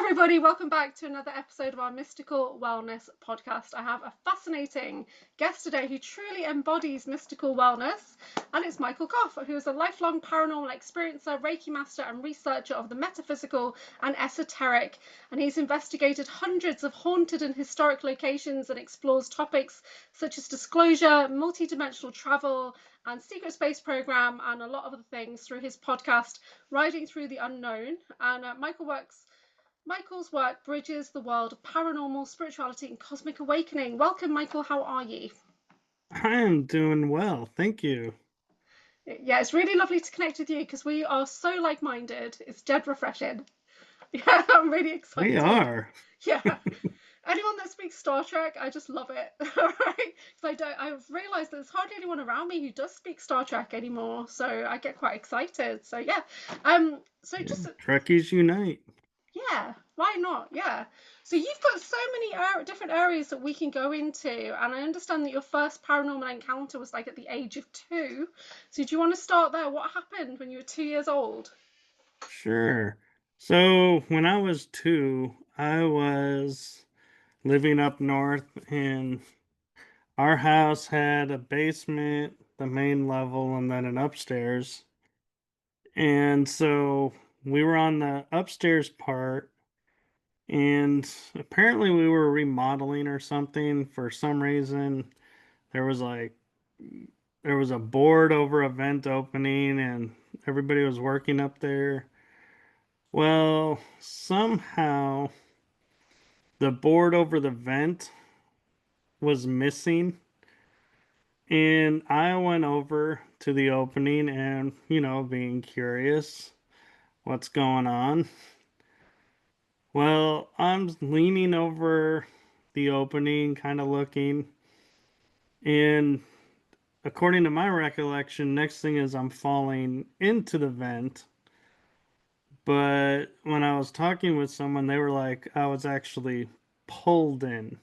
everybody, welcome back to another episode of our Mystical Wellness podcast. I have a fascinating guest today who truly embodies mystical wellness, and it's Michael Kopf, who is a lifelong paranormal experiencer, Reiki Master, and researcher of the metaphysical and esoteric. And he's investigated hundreds of haunted and historic locations and explores topics such as disclosure, multidimensional travel, and secret space program, and a lot of other things through his podcast, Riding Through the Unknown. And Michael's work bridges the world of paranormal, spirituality, and cosmic awakening. Welcome, Michael. How are you? I am doing well, thank you. Yeah, it's really lovely to connect with you because we are so like-minded. It's dead refreshing. Yeah, I'm really We excited. are. Yeah. Anyone that speaks Star Trek, I just love it. Right? Because I've realized there's hardly anyone around me who does speak Star Trek anymore. So I get quite excited. So yeah. So Yeah. just Trekkies unite. Yeah, why not? Yeah. So you've got so many different areas that we can go into, and I understand that your first paranormal encounter was like at the age of 2. So do you want to start there? What happened when you were 2 years old? Sure. So when I was 2, I was living up north, and our house had a basement, the main level, and then an upstairs. And so we were on the upstairs part, and apparently we were remodeling or something for some reason. There was like there was a board over a vent opening, and everybody was working up there. Well, somehow the board over the vent was missing, and I went over to the opening and, being curious what's going on. Well, I'm leaning over the opening, kind of looking, and according to my recollection, next thing is I'm falling into the vent. But when I was talking with someone, they were like, I was actually pulled in.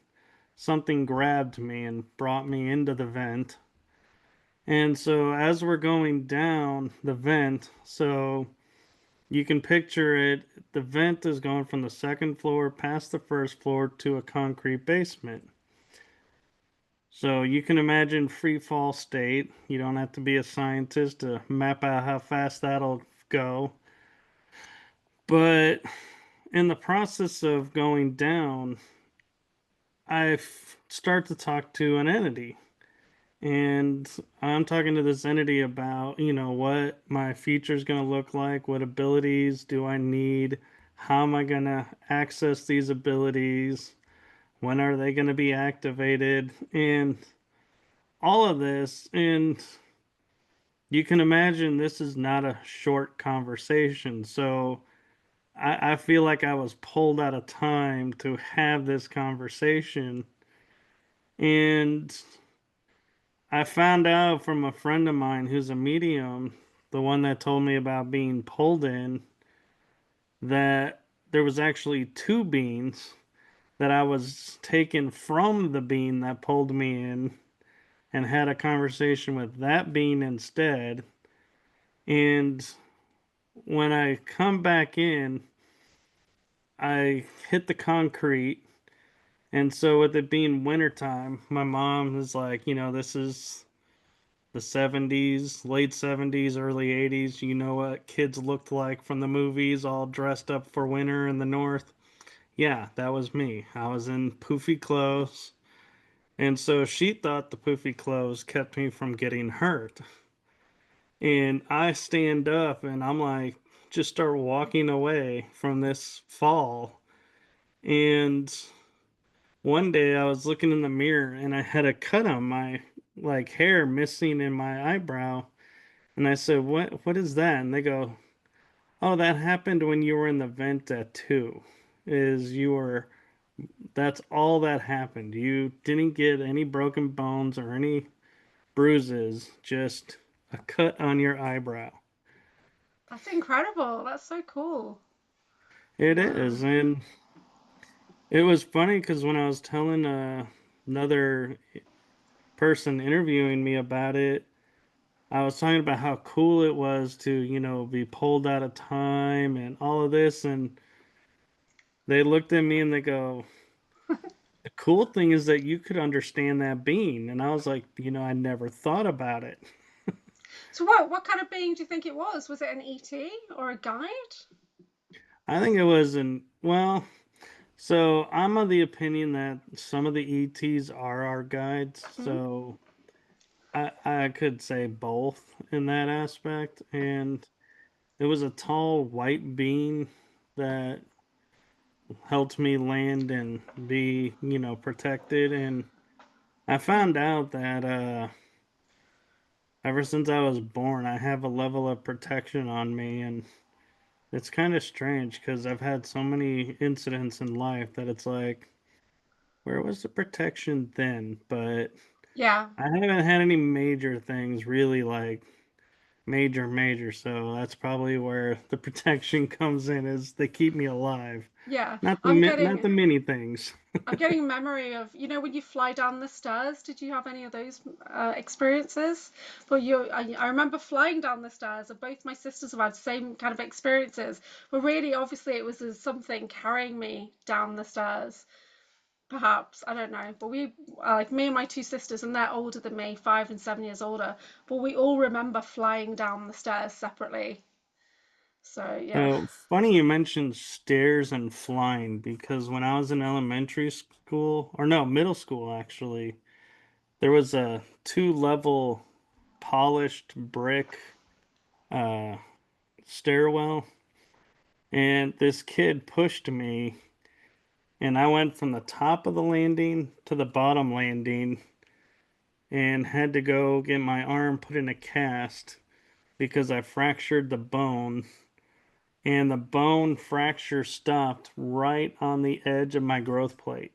Something grabbed me and brought me into the vent. And so as we're going down the vent, so you can picture it, the vent is going from the second floor past the first floor to a concrete basement. So you can imagine free fall state. You don't have to be a scientist to map out how fast that'll go. But in the process of going down, I start to talk to an entity. And I'm talking to this entity about, what my future is going to look like, what abilities do I need, how am I going to access these abilities, when are they going to be activated, and all of this. And you can imagine this is not a short conversation. So I feel like I was pulled out of time to have this conversation. And I found out from a friend of mine who's a medium, the one that told me about being pulled in, that there was actually two beings, that I was taken from the being that pulled me in and had a conversation with that being instead. And when I come back in, I hit the concrete. And so, with it being wintertime, my mom is like, this is the 70s, late 70s, early 80s. You know what kids looked like from the movies, all dressed up for winter in the north. Yeah, that was me. I was in poofy clothes. And so she thought the poofy clothes kept me from getting hurt. And I stand up and I'm like, just start walking away from this fall. And one day I was looking in the mirror and I had a cut on my like hair missing in my eyebrow. And I said, "What is that?" And they go, "Oh, that happened when you were in the vent at 2. Is you were That's all that happened. You didn't get any broken bones or any bruises, just a cut on your eyebrow." That's incredible. That's so cool. It Wow. is. And it was funny because when I was telling another person interviewing me about it, I was talking about how cool it was to, be pulled out of time and all of this. And they looked at me and they go, "The cool thing is that you could understand that being." And I was like, I never thought about it. So what kind of being do you think it was? Was it an ET or a guide? I think it was well, so I'm of the opinion that some of the ETs are our guides. Mm, So I could say both in that aspect. And it was a tall white being that helped me land and be, protected. And I mm. found out that ever since I was born, I have a level of protection on me. And it's kind of strange because I've had so many incidents in life that it's like, where was the protection then? But Yeah. I haven't had any major things really, like major, so that's probably where the protection comes in, is they keep me alive. Yeah. Not the I'm not getting the many things. I'm getting memory of, when you fly down the stairs, did you have any of those experiences? Well, I remember flying down the stairs, and both my sisters have had the same kind of experiences. But really, obviously, it was something carrying me down the stairs. Perhaps, I don't know. But like me and my two sisters, and they're older than me, 5 and 7 years older. But we all remember flying down the stairs separately. So yeah. So funny you mentioned stairs and flying, because when I was in elementary school, or no, middle school actually, there was a two-level polished brick uh stairwell, and this kid pushed me, and I went from the top of the landing to the bottom landing and had to go get my arm put in a cast because I fractured the bone, and the bone fracture stopped right on the edge of my growth plate.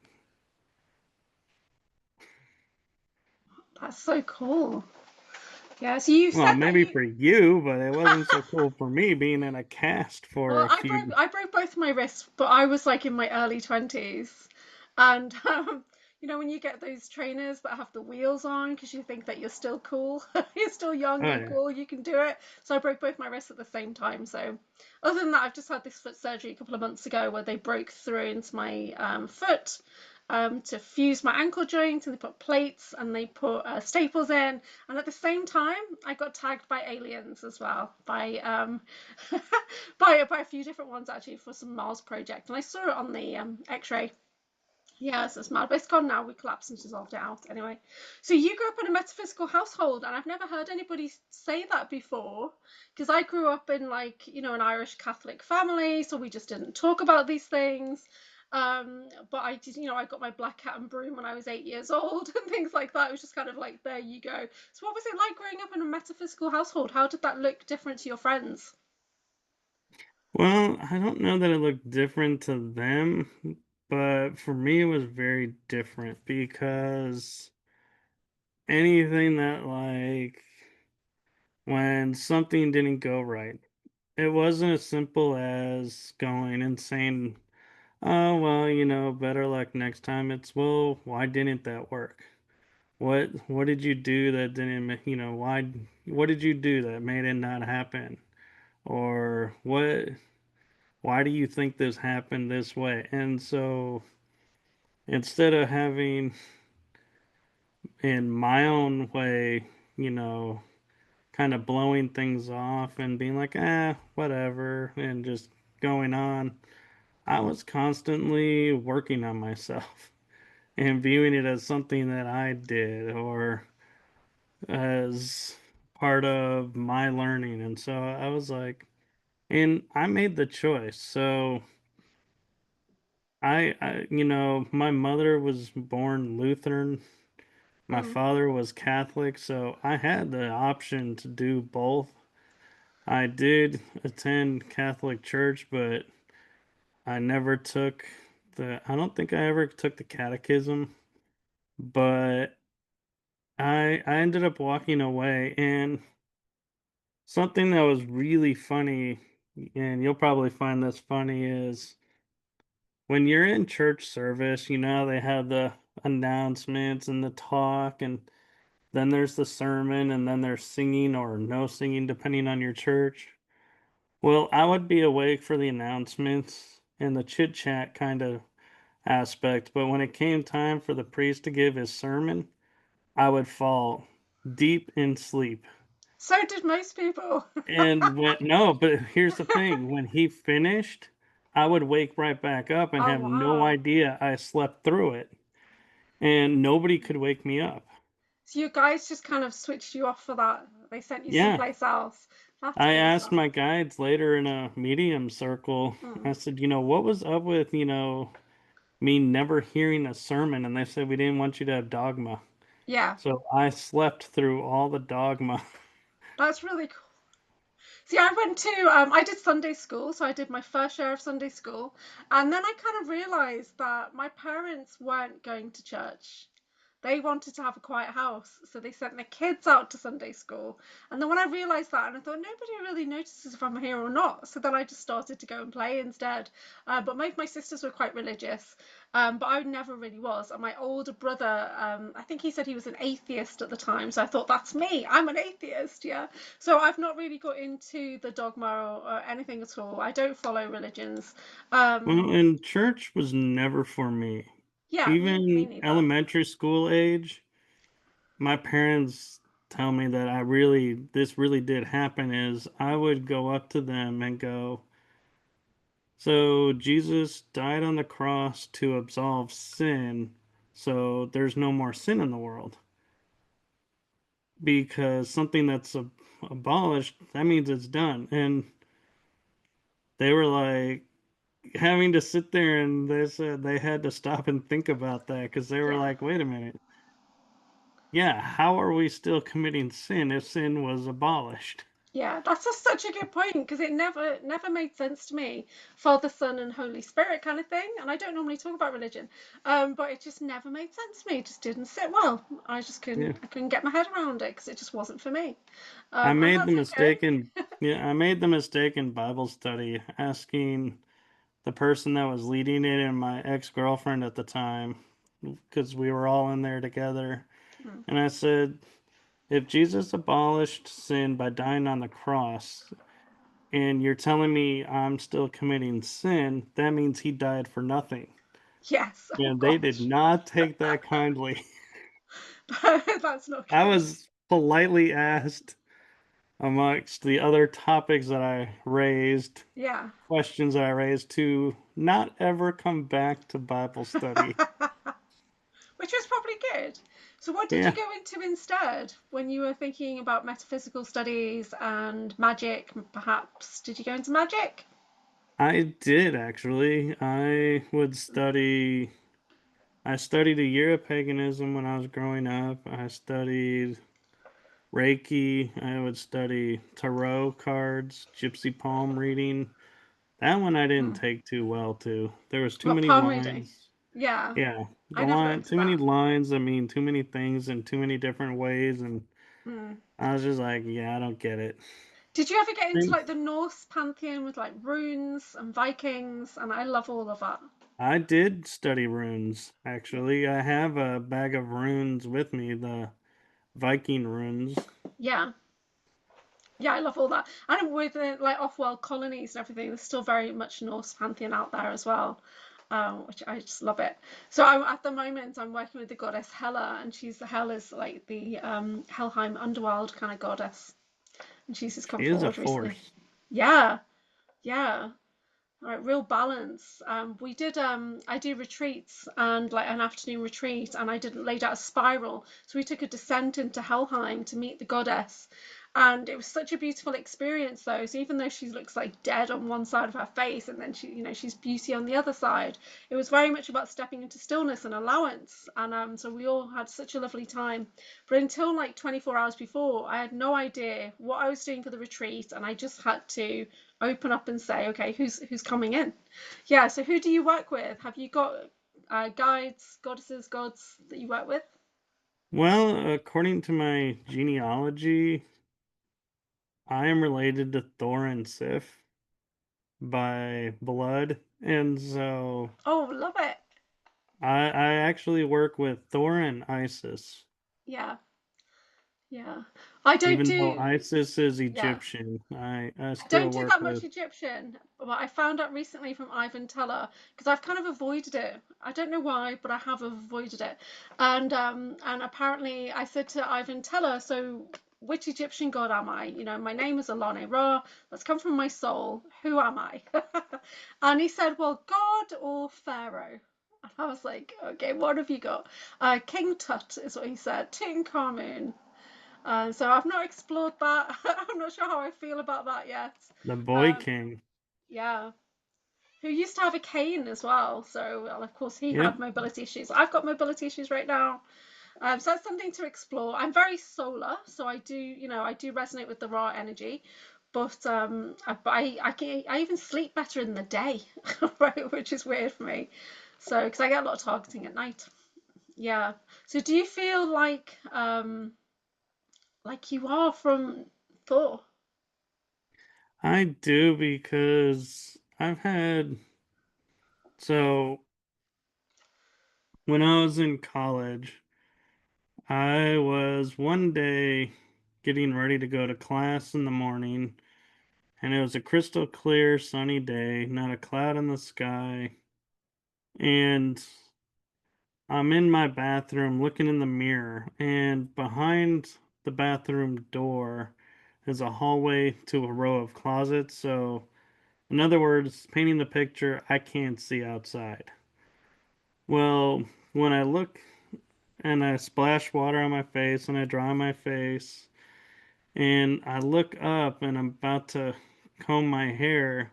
That's so cool. Yeah, so you Well, said that maybe you for you, but it wasn't so cool for me being in a cast for Well, a I broke few. I broke both my wrists, but I was like in my early 20s. And when you get those trainers that have the wheels on because you think that you're still cool, you're still young Oh and yeah. cool, you can do it. So I broke both my wrists at the same time. So other than that, I've just had this foot surgery a couple of months ago where they broke through into my foot to fuse my ankle joint, and they put plates and they put staples in. And at the same time, I got tagged by aliens as well, by by a few different ones actually, for some Mars project, and I saw it on the X-ray. Yeah, so it's mad, but it's gone now. We collapsed and dissolved it out anyway. So you grew up in a metaphysical household, and I've never heard anybody say that before. Because I grew up in, like, an Irish Catholic family, so we just didn't talk about these things. But I did, I got my black cat and broom when I was 8 years old and things like that. It was just kind of like, there you go. So what was it like growing up in a metaphysical household? How did that look different to your friends? Well, I don't know that it looked different to them, but for me it was very different because anything that, like, when something didn't go right, it wasn't as simple as going and saying, "Oh, well, better luck next time." It's, "Well, why didn't that work? What did you do that didn't, what did you do that made it not happen? Or why do you think this happened this way?" And so instead of having in my own way, you know, kind of blowing things off and being like, whatever, and just going on, I was constantly working on myself and viewing it as something that I did, or as part of my learning. And so I was like, and I made the choice. So my mother was born Lutheran, my Mm. father was Catholic, so I had the option to do both. I did attend Catholic church, but I don't think I ever took the catechism, but I ended up walking away. And something that was really funny, and you'll probably find this funny, is when you're in church service, they have the announcements and the talk, and then there's the sermon, and then there's singing or no singing, depending on your church. Well, I would be awake for the announcements, and the chit chat kind of aspect. But when it came time for the priest to give his sermon, I would fall deep in sleep. So did most people. And when no, but here's the thing, when he finished, I would wake right back up and Oh, have no wow. idea I slept through it, and nobody could wake me up. So you guys just kind of switched you off for that. They sent you Yeah. someplace else. That's I asked awesome. my guides later in a medium circle, Hmm. I said, what was up with, me never hearing a sermon? And they said, we didn't want you to have dogma. Yeah, So I slept through all the dogma. that's really cool. See, I went to, I did Sunday school, so I did my first year of Sunday school. And then I kind of realized that my parents weren't going to church. They wanted to have a quiet house, so they sent their kids out to Sunday school. And then when I realized that, and I thought nobody really notices if I'm here or not, so then I just started to go and play instead. But my sisters were quite religious, but I never really was. And my older brother, I think he said he was an atheist at the time, so I thought that's me. I'm an atheist, yeah. So I've not really got into the dogma or anything at all. I don't follow religions. Well, Um, and church was never for me. yeah, me Even neither. elementary school age, my parents tell me that this really did happen is I would go up to them and go, so Jesus died on the cross to absolve sin, so there's no more sin in the world. Because something that's abolished, that means it's done. And they were like having to sit there, and they said they had to stop and think about that because they were Yeah. like, wait a minute. Yeah, how are we still committing sin if sin was abolished? Yeah, that's such a good point because it never made sense to me. Father, Son, and Holy Spirit kind of thing. And I don't normally talk about religion, but it just never made sense to me. It just didn't sit well. Yeah. I couldn't get my head around it because it just wasn't for me. I And made the that's okay. mistake in yeah, I made the mistake in Bible study asking the person that was leading it and my ex-girlfriend at the time because we were all in there together. Mm. And I said, if Jesus abolished sin by dying on the cross, and you're telling me I'm still committing sin, that means he died for nothing. Yes. Oh And they did gosh, not take that kindly. that's not I good. was politely asked amongst the other topics that I raised, Yeah. questions that I raised, to not ever come back to Bible study. Which was probably good. So, what did you Yeah, go into instead when you were thinking about metaphysical studies and magic? Perhaps did you go into magic? I did actually. I studied a year of paganism when I was growing up. I studied Reiki. I would study tarot cards, gypsy palm reading. That one I didn't Hmm. take too well to. There was too What many palm reading? lines. Yeah, Yeah, I never got into too many that. lines that mean too many things in too many different ways, and Hmm. I was just like, yeah, I don't get it. Did you ever get into Same- like the Norse pantheon with like runes and Vikings? And I love all of that. I did study runes, actually. I have a bag of runes with me, the Viking runes. Yeah, yeah, I love all that. And with like off-world colonies and everything, there's still very much Norse pantheon out there as well, which I just love it. So at the moment I'm working with the goddess Hela, and Hela's like the Helheim underworld kind of goddess, and she's just She come is a forward recently. force. Yeah, yeah. All right, real balance. I do retreats and like an afternoon retreat, and I did laid out a spiral. So we took a descent into Helheim to meet the goddess, and it was such a beautiful experience though. So even though she looks like dead on one side of her face, and then she's beauty on the other side, it was very much about stepping into stillness and allowance. And so we all had such a lovely time. But until like 24 hours before, I had no idea what I was doing for the retreat, and I just had to open up and say, okay, who's coming in? Yeah. So who do you work with? Have you got guides, goddesses, gods that you work with? Well, according to my genealogy, I am related to Thor and Sif by blood, and so Oh, love it. I actually work with Thor and Isis. Yeah. Yeah. I don't Even though do, ISIS is yeah. Egyptian, I I still don't do work that much with Egyptian, but I found out recently from Ivan Teller because I've kind of avoided it. I don't know why, but I have avoided it. And apparently I said to Ivan Teller, so which Egyptian god am I? You know, my name is Alane Ra. That's come from my soul. Who am I? And he said, well, God or Pharaoh. And I was like, okay, what have you got? King Tut is what he said. Tutankhamun. So I've not explored that. I'm not sure how I feel about that yet. the Boy Um, King. yeah, who used to have a cane as well. So, well, of course, he Yep. had mobility issues. I've got mobility issues right now. So that's something to explore. I'm very solar, so I do, I do resonate with the raw energy. But I even sleep better in the day, right? Which is weird for me. So, because I get a lot of targeting at night. Yeah. So, do you feel like you are from Thor? I do because I've had so when I was in college, I was one day getting ready to go to class in the morning, and it was a crystal clear sunny day, not a cloud in the sky, and I'm in my bathroom looking in the mirror, and behind the bathroom door is a hallway to a row of closets. So, in other words, painting the picture, I can't see outside. Well, when I look and I splash water on my face and I dry my face and I look up and I'm about to comb my hair,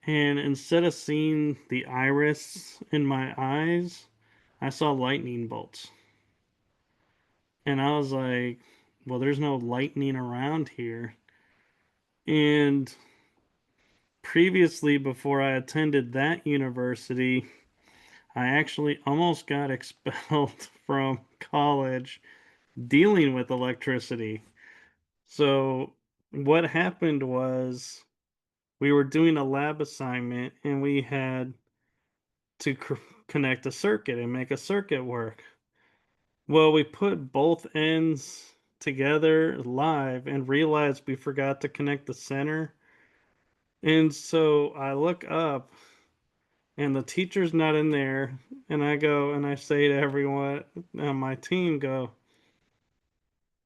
and instead of seeing the iris in my eyes, I saw lightning bolts. And I was like, well, there's no lightning around here. And previously, before I attended that university, I actually almost got expelled from college dealing with electricity. So, what happened was we were doing a lab assignment and we had to connect a circuit and make a circuit work. Well, we put both ends together live and realized we forgot to connect the center. And so I look up and the teacher's not in there. And I go and I say to everyone on my team, go,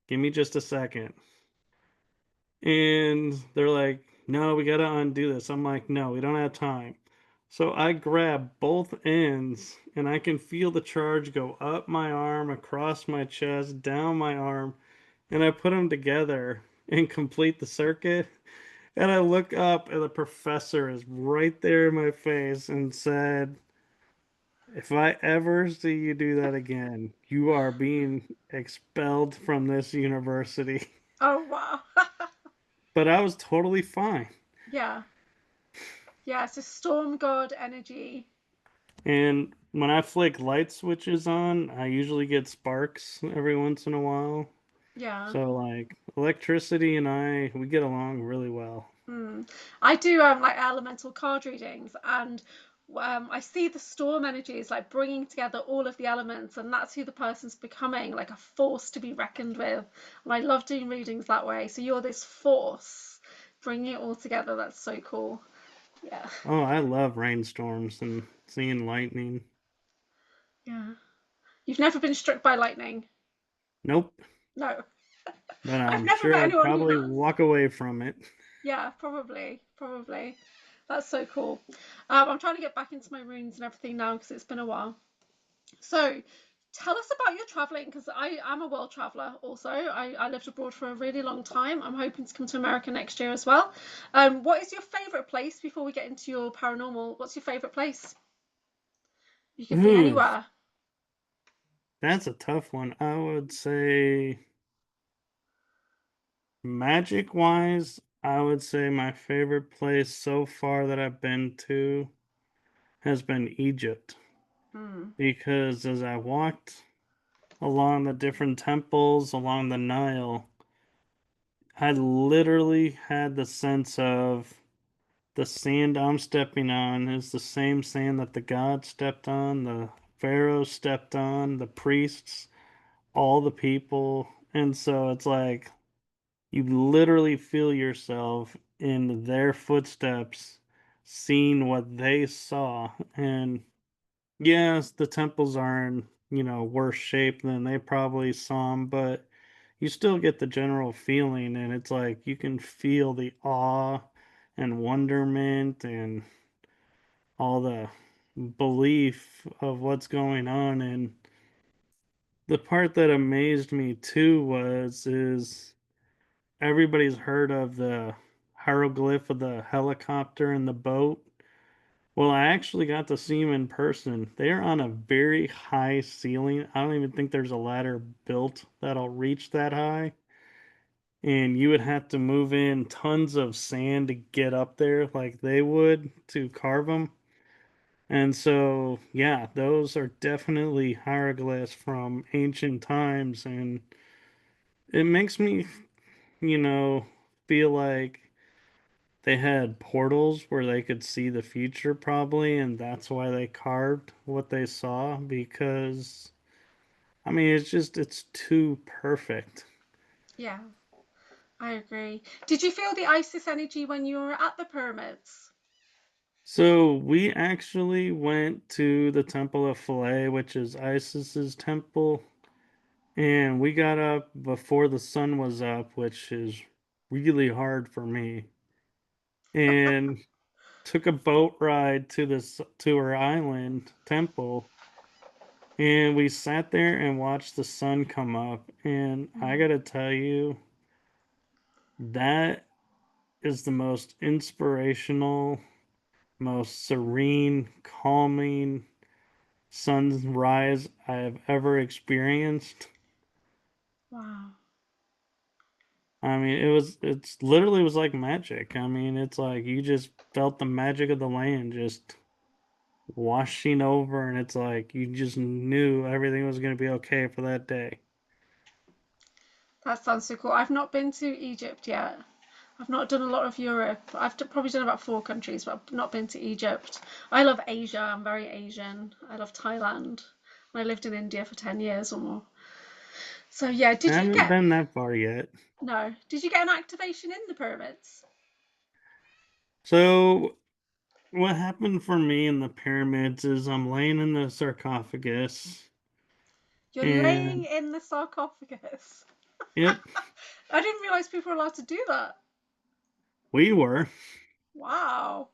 give me just a second. And they're like, no, we got to undo this. I'm like, no, we don't have time. So I grab both ends and I can feel the charge go up my arm, across my chest, down my arm, and I put them together and complete the circuit. And I look up and the professor is right there in my face and said, if I ever see you do that again, you are being expelled from this university. Oh wow. But I was totally fine. Yeah. Yeah, it's a storm god energy. And when I flick light switches on, I usually get sparks every once in a while. Yeah. So, like, electricity and we get along really well. Mm. I do like elemental card readings, and I see the storm energies like bringing together all of the elements, and that's who the person's becoming, like a force to be reckoned with. And I love doing readings that way. So you're this force bringing it all together. That's so cool. Yeah. Oh, I love rainstorms and seeing lightning. Yeah. You've never been struck by lightning? Nope, No. but I've I'm never sure met I'd anyone who probably has. walk away from it. Yeah, probably, probably. That's so cool. I'm trying to get back into my runes and everything now because it's been a while. So, tell us about your traveling because I am a world traveler also. I lived abroad for a really long time. I'm hoping to come to America next year as well. What is your favorite place before we get into your paranormal? What's your favorite place? You could be Ooh, anywhere. that's a tough one. I would say magic wise, I would say my favorite place so far that I've been to has been Egypt. Hmm. Because as I walked along the different temples along the Nile, I literally had the sense of the sand I'm stepping on is the same sand that the gods stepped on, the pharaohs stepped on, the priests, all the people. And so it's like you literally feel yourself in their footsteps, seeing what they saw. And yes, the temples are in, worse shape than they probably saw 'em, but you still get the general feeling, and it's like you can feel the awe and wonderment and all the belief of what's going on. And the part that amazed me too is everybody's heard of the hieroglyph of the helicopter and the boat. Well, I actually got to see them in person. They're on a very high ceiling. I don't even think there's a ladder built that'll reach that high. And you would have to move in tons of sand to get up there like they would to carve them. And so, yeah, those are definitely hieroglyphs from ancient times. And it makes me, you know, feel like they had portals where they could see the future, probably. And that's why they carved what they saw, because, I mean, it's too perfect. Yeah, I agree. Did you feel the Isis energy when you were at the pyramids? So we actually went to the Temple of Philae, which is Isis's temple, and we got up before the sun was up, which is really hard for me. And took a boat ride to her island temple, and we sat there and watched the sun come up. And I Mm. gotta tell you, that is the most inspirational, most serene, calming sunrise I have ever experienced. Wow. I mean, it's literally was like magic. I mean, it's like you just felt the magic of the land just washing over, and it's like you just knew everything was going to be okay for that day. That sounds so cool. I've not been to Egypt yet. I've not done a lot of Europe. Probably done about 4 countries, but I've not been to Egypt. I love Asia. I'm very Asian. I love Thailand. And I lived in India for 10 years or more. So yeah, I haven't been that far yet. did you get an activation in the pyramids? So what happened for me in the pyramids is I'm laying in the sarcophagus, You're laying and in the sarcophagus. yep, I didn't realize people were allowed to do that. we were. Wow.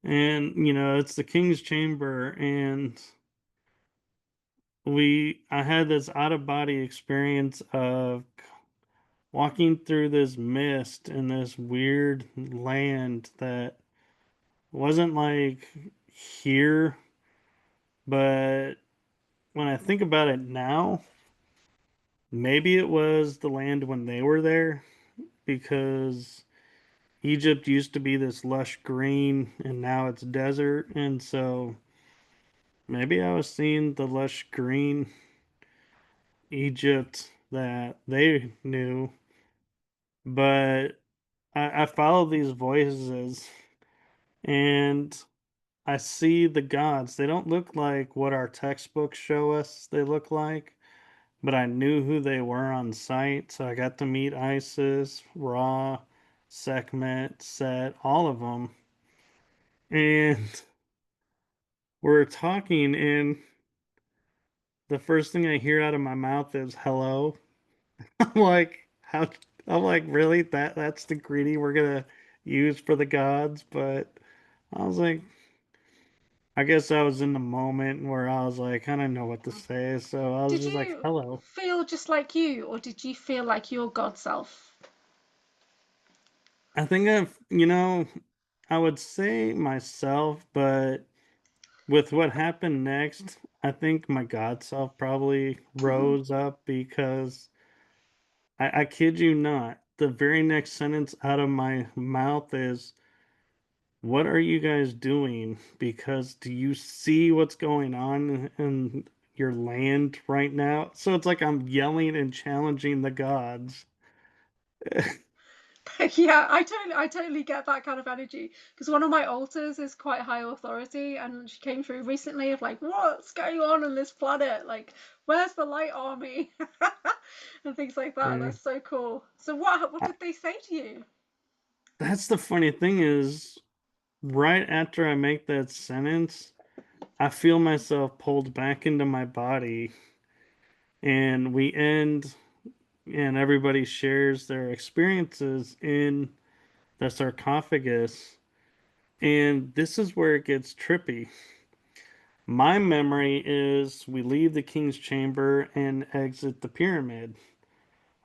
And it's the king's chamber, and I had this out of body experience of walking through this mist in this weird land that wasn't like here, but when I think about it now, maybe it was the land when they were there, because Egypt used to be this lush green and now it's desert. And so maybe I was seeing the lush green Egypt that they knew. But I follow these voices, and I see the gods. They don't look like what our textbooks show us they look like, but I knew who they were on sight. So I got to meet Isis, Ra, Sekhmet, Set, all of them. And we're talking, and the first thing I hear out of my mouth is hello. I'm like, how? I'm like, really? That's the greeting we're gonna use for the gods? But I was like, I guess I was in the moment where I was like, I don't know what to say, so I was Did just like, you hello. feel just like you, or did you feel like your God self? I think I would say myself, but with what happened next, I think my God self probably rose up, because I kid you not, the very next sentence out of my mouth is, what are you guys doing? Because do you see what's going on in your land right now? So it's like I'm yelling and challenging the gods. Yeah, I totally get that kind of energy because one of my alters is quite high authority, and she came through recently of like, what's going on this planet? Like, where's the light army? And things like that. Yeah. That's so cool. So what did they say to you? That's the funny thing is, right after I make that sentence, I feel myself pulled back into my body, and we end, and everybody shares their experiences in the sarcophagus. And this is where it gets trippy. My memory is we leave the king's chamber and exit the pyramid.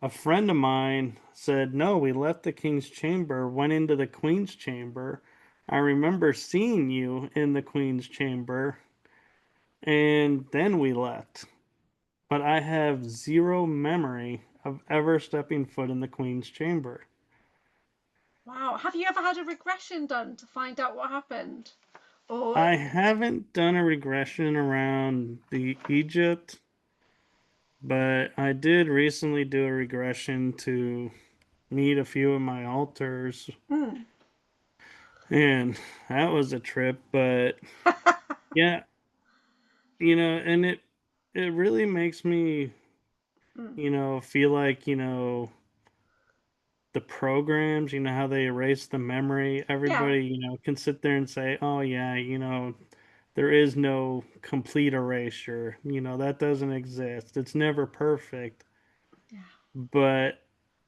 A friend of mine said, no, we left the king's chamber, went into the queen's chamber. I remember seeing you in the queen's chamber, and then we left. But I have zero memory of ever stepping foot in the queen's chamber. Wow. Have you ever had a regression done to find out what happened? Or I haven't done a regression around the Egypt, but I did recently do a regression to meet a few of my alters, hmm. and that was a trip. But yeah, and it really makes me, Hmm. feel like, the programs, how they erase the memory. Yeah. Everybody, can sit there and say, "Oh yeah, there is no complete erasure. That doesn't exist. It's never perfect." Yeah. But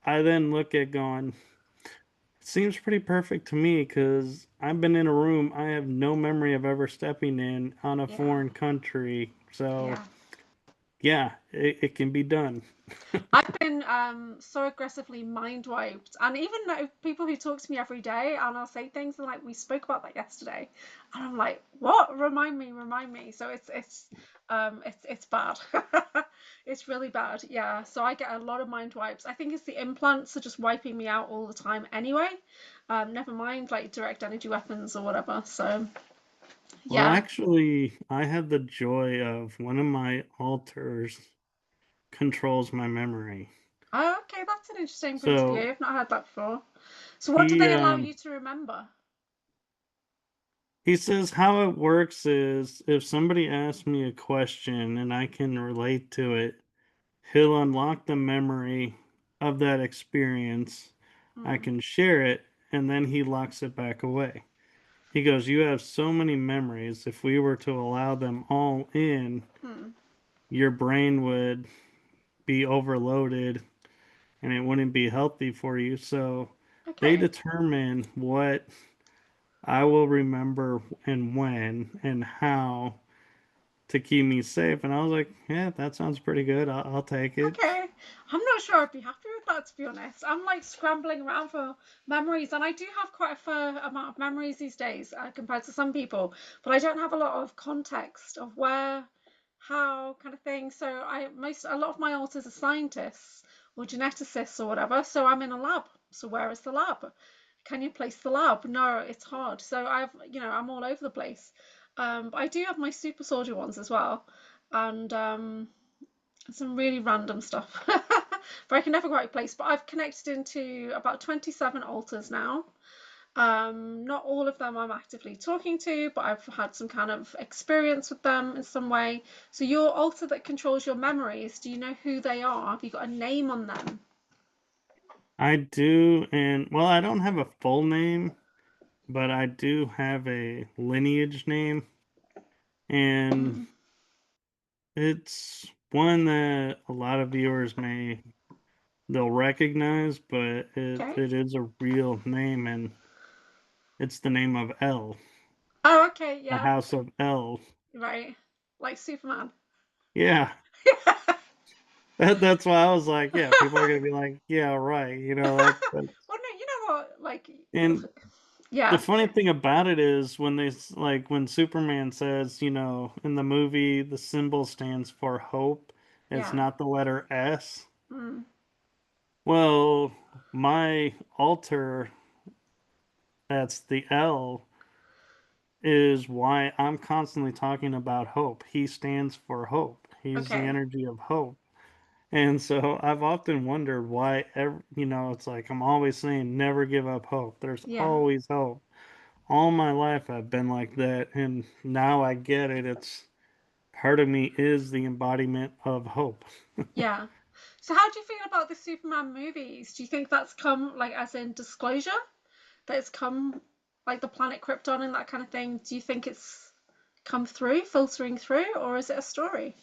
I then look at going, it seems pretty perfect to me because I've been in a room I have no memory of ever stepping in on a Yeah. foreign country. So Yeah. yeah, it can be done. I've been so aggressively mind wiped, and even though people who talk to me every day, and I'll say things and like we spoke about that yesterday, and I'm like, what? Remind me. So it's bad. It's really bad. Yeah. So I get a lot of mind wipes. I think it's the implants are just wiping me out all the time anyway. Never mind like direct energy weapons or whatever. So Well, yeah. actually, I had the joy of one of my alters controls my memory. Oh, okay, that's an interesting point of view. So I've not heard that before. So what do he they allow um you to remember? he says how it works is if somebody asks me a question and I can relate to it, he'll unlock the memory of that experience. I Hmm. can share it, and then he locks it back away. He goes, "You have so many memories. If we were to allow them all in, Hmm. your brain would be overloaded and it wouldn't be healthy for you." So they Okay. determine what I will remember and when and how to keep me safe. And I was like, yeah, that sounds pretty good. I'll take it. Okay. I'm not sure I'd be happy with that, to be honest. I'm like scrambling around for memories, and I do have quite a fair amount of memories these days compared to some people, but I don't have a lot of context of where, how, kind of thing. So a lot of my alters are scientists or geneticists or whatever. So I'm in a lab. So where is the lab? Can you place the lab? No, it's hard. So I'm all over the place. But I do have my super soldier ones as well, and some really random stuff. But I can never quite place. But I've connected into about 27 altars now. Not all of them I'm actively talking to, but I've had some kind of experience with them in some way. So your altar that controls your memories, do you know who they are? Have you got a name on them? I do, and well, I don't have a full name, but I do have a lineage name, and Hmm. it's one that a lot of viewers they'll recognize, but it Okay. it is a real name, and it's the name of El, Oh, okay. the Yeah. House of El. Right. Like Superman. Yeah, that's why I was like, yeah, people are gonna be like, yeah, right, that. Well, no, you know what? Like, And the yeah, funny thing about it is when like when Superman says, in the movie the symbol stands for hope, it's yeah. not the letter S. Mm, Well, my alter, that's the L, is why I'm constantly talking about hope. He stands for hope. He's the okay. energy of hope. And so I've often wondered why, it's like I'm always saying never give up hope. There's Yeah. always hope. All my life I've been like that, and now I get it. It's part of me is the embodiment of hope. Yeah. So how do you feel about the Superman movies? Do you think that's come like as in disclosure? That it's come like the planet Krypton and that kind of thing? Do you think it's come through, filtering through, or is it a story?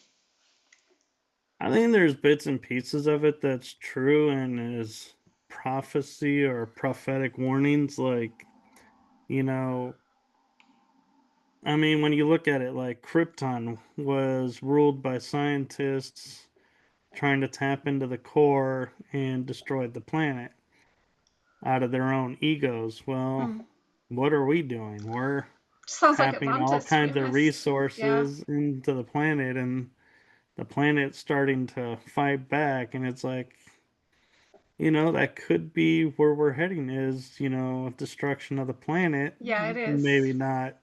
I think there's bits and pieces of it that's true and is prophecy or prophetic warnings. Like, you know, I mean, when you look at it, like Krypton was ruled by scientists trying to tap into the core and destroy the planet out of their own egos. Well, Hmm. what are we doing? We're Sounds like tapping all Atlantis, to be kinds of honest. Yeah. resources into the planet, and the planet's starting to fight back. And it's like, that could be where we're heading is, destruction of the planet. Yeah, it Maybe is. not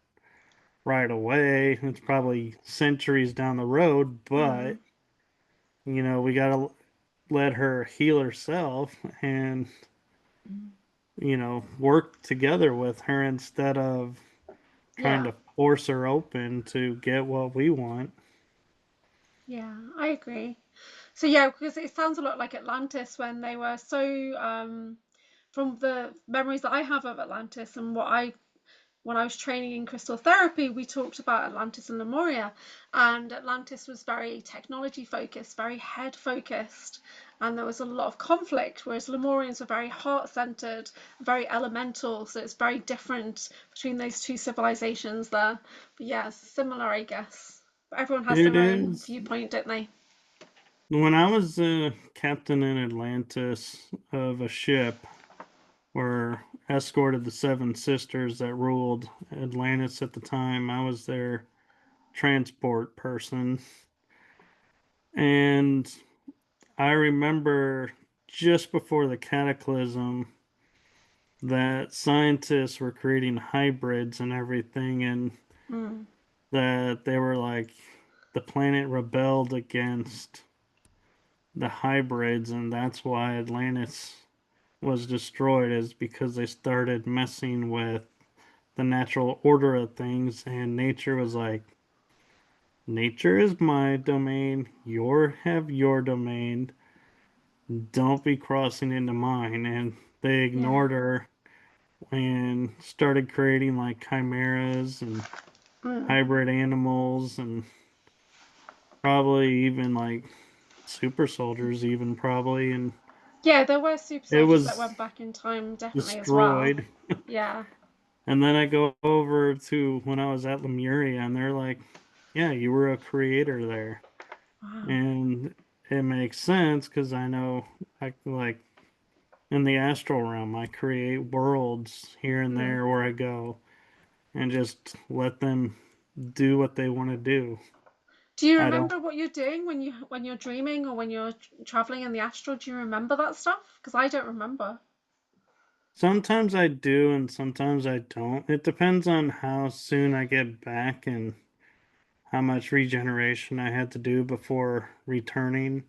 right away. It's probably centuries down the road, Mm. but, we got to let her heal herself and, work together with her instead of trying Yeah. to force her open to get what we want. Yeah, I agree. So yeah, because it sounds a lot like Atlantis when they were so from the memories that I have of Atlantis and what I when I was training in crystal therapy, we talked about Atlantis and Lemuria, and Atlantis was very technology focused, very head focused, and there was a lot of conflict, whereas Lemurians were very heart centered, very elemental. So it's very different between those two civilizations there. But yeah, it's similar, I guess. But everyone has It their own is. viewpoint, don't they? When I was a captain in Atlantis of a ship, were escorted the seven sisters that ruled Atlantis at the time. I was their transport person. And I remember just before the cataclysm that scientists were creating hybrids and everything, and Mm. that they were like, the planet rebelled against the hybrids, and that's why Atlantis was destroyed, is because they started messing with the natural order of things, and nature was like, nature is my domain, your domain, don't be crossing into mine. And they Yeah. ignored her and started creating like chimeras and Mm. hybrid animals, and probably even like super soldiers, even probably. And Yeah, there were super it soldiers that was went back in time, definitely as well. destroyed. Yeah. And then I go over to when I was at Lemuria, and they're like, yeah, you were a creator there. Wow. And it makes sense because I know, like in the astral realm, I create worlds here and Mm. there where I go and just let them do what they want to do. Do you I don't. remember what you're doing when you're dreaming or when you're traveling in the astral? Do you remember that stuff? Because I don't remember. Sometimes I do, and sometimes I don't. It depends on how soon I get back and how much regeneration I had to do before returning,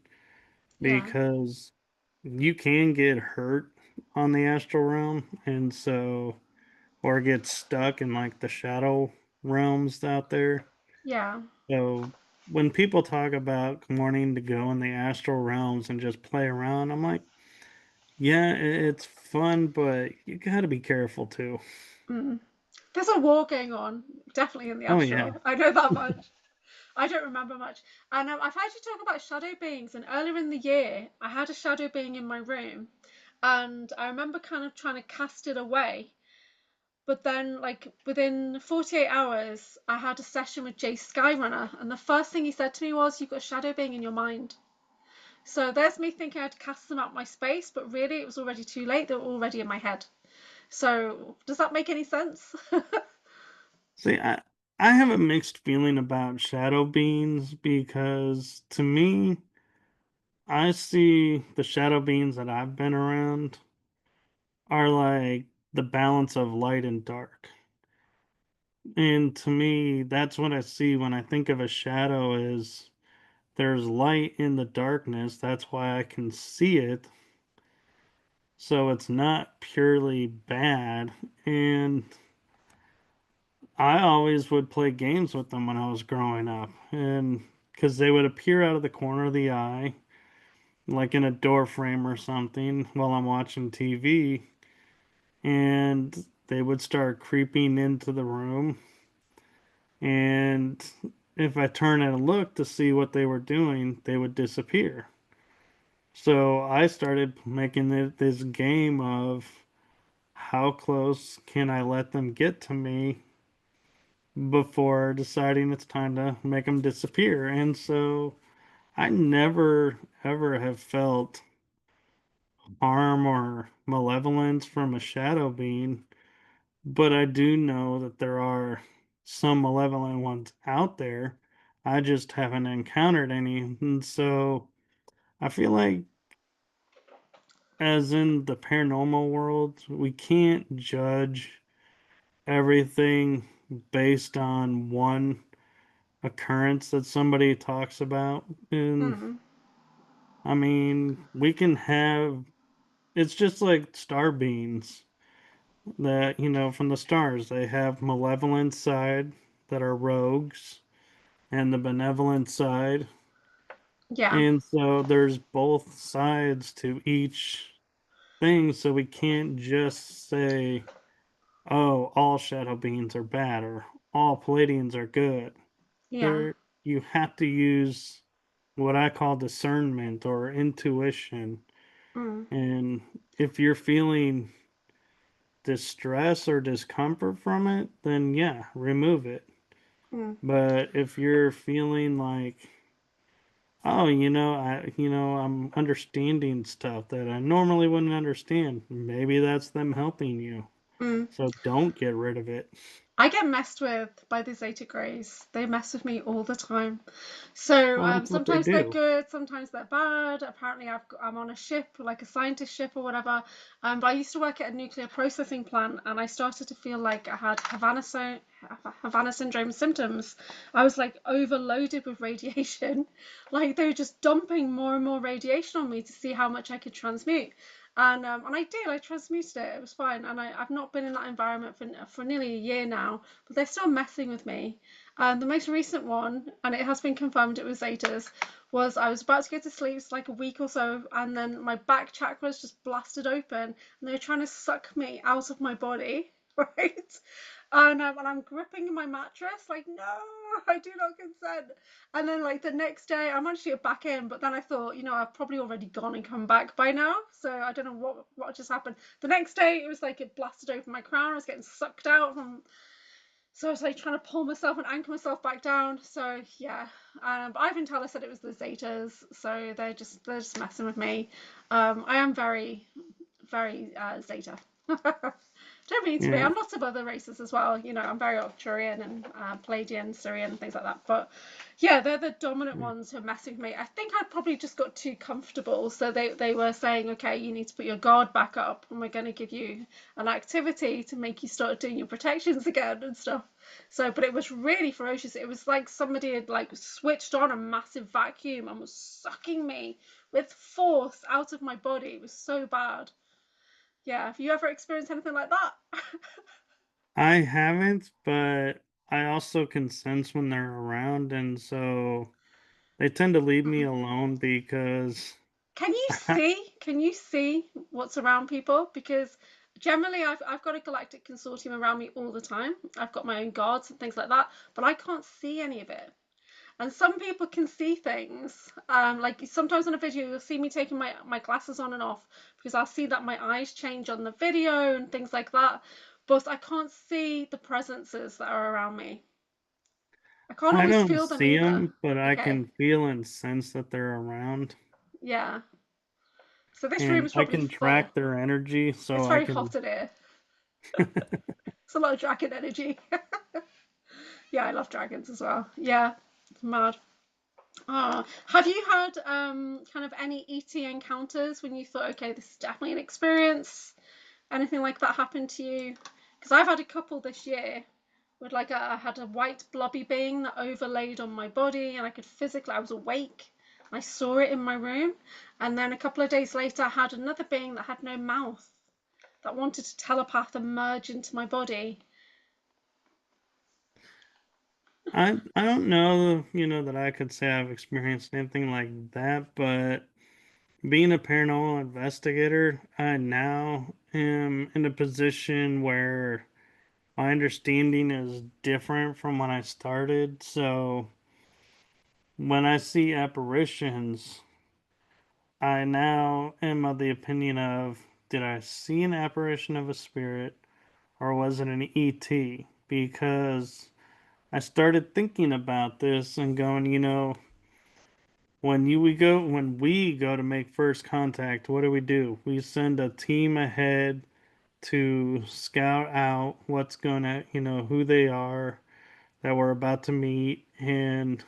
Yeah. because you can get hurt on the astral realm, and so or get stuck in like the shadow realms out there. Yeah. So when people talk about wanting to go in the astral realms and just play around, I'm like, yeah, it's fun, but you got to be careful too. Mm. There's a war going on, definitely in the Oh yeah. astral. I know that much. I don't remember much. And I've heard you talk about shadow beings. And earlier in the year, I had a shadow being in my room. And I remember kind of trying to cast it away. But then, like, within 48 hours, I had a session with Jay Skyrunner. And the first thing he said to me was, "You've got a shadow being in your mind." So there's me thinking I'd cast them out my space. But really, it was already too late. They were already in my head. So does that make any sense? See, I have a mixed feeling about shadow beings, because to me, I see the shadow beings that I've been around are like the balance of light and dark. And to me, that's what I see when I think of a shadow, is there's light in the darkness. That's why I can see it. So it's not purely bad. And I always would play games with them when I was growing up. And because they would appear out of the corner of the eye, like in a door frame or something, while I'm watching TV. And they would start creeping into the room. And if I turn and look to see what they were doing, they would disappear. So I started making this game of how close can I let them get to me before deciding it's time to make them disappear. And so I never ever have felt harm or malevolence from a shadow being, but I do know that there are some malevolent ones out there. I just haven't encountered any. And so I feel like, as in the paranormal world, we can't judge everything based on one occurrence that somebody talks about. And Mm. I mean, we can have, it's just like star beings that, from the stars, they have malevolent side that are rogues and the benevolent side. Yeah. And so there's both sides to each thing. So we can't just say, oh, all shadow beings are bad or all Palladians are good. Yeah. There, you have to use what I call discernment or intuition. Mm. And if you're feeling distress or discomfort from it, then yeah, remove it. Mm. But if you're feeling like, oh, I'm understanding stuff that I normally wouldn't understand, maybe that's them helping you. Mm. So don't get rid of it. I get messed with by the Zeta Greys. They mess with me all the time. So Well, that's what they sometimes they're do. good, sometimes they're bad. Apparently, I'm on a ship, like a scientist ship or whatever. But I used to work at a nuclear processing plant, and I started to feel like I had Havana syndrome symptoms. I was like overloaded with radiation. Like they were just dumping more and more radiation on me to see how much I could transmute. And I did. I transmuted it. It was fine. And I've not been in that environment for nearly a year now, but they're still messing with me. The most recent one, and it has been confirmed it was Zetas, was I was about to go to sleep, it's like a week or so, and then my back chakras just blasted open, and they were trying to suck me out of my body, right? And I'm gripping my mattress, like, no, I do not consent. And then, like, the next day, I managed to get back in, but then I thought, I've probably already gone and come back by now, so I don't know what just happened. The next day, it was like it blasted open my crown, I was getting sucked out from. So I was like trying to pull myself and anchor myself back down. So yeah, but Ivan Teller said it was the Zetas, so they're just messing with me. I am very very Zeta. Don't mean to be. Yeah. I'm lots of other races as well. I'm very Arcturian and Palladian, Syrian, things like that. But yeah, they're the dominant ones who are messing with me. I think I probably just got too comfortable. So they were saying, okay, you need to put your guard back up, and we're going to give you an activity to make you start doing your protections again and stuff. So, but it was really ferocious. It was like somebody had like switched on a massive vacuum and was sucking me with force out of my body. It was so bad. Yeah, have you ever experienced anything like that? I haven't, but I also can sense when they're around, and so they tend to leave me alone because Can you see? Can you see what's around people? Because generally, I've got a galactic consortium around me all the time. I've got my own guards and things like that, but I can't see any of it. And some people can see things. Like sometimes on a video, you'll see me taking my glasses on and off because I'll see that my eyes change on the video and things like that. But I can't see the presences that are around me. I can't I always don't feel them see either. them, but I Okay. can feel and sense that they're around, Yeah. So this room and is I probably can full. track their energy, It's so I very can. hot in here. It's a lot of dragon energy. Yeah, I love dragons as well. Yeah, it's mad. Have you had kind of any ET encounters when you thought, okay, this is definitely an experience? Anything like that happened to you? Because I've had a couple this year with like I had a white blobby being that overlaid on my body, and I could physically, I was awake. I saw it in my room. And then a couple of days later, I had another being that had no mouth that wanted to telepath and merge into my body. I don't know, that I could say I've experienced anything like that, but being a paranormal investigator, I now am in a position where my understanding is different from when I started. So when I see apparitions, I now am of the opinion of, did I see an apparition of a spirit or was it an ET? Because I started thinking about this and going, when we go to make first contact, what do? We send a team ahead to scout out what's gonna, who they are that we're about to meet and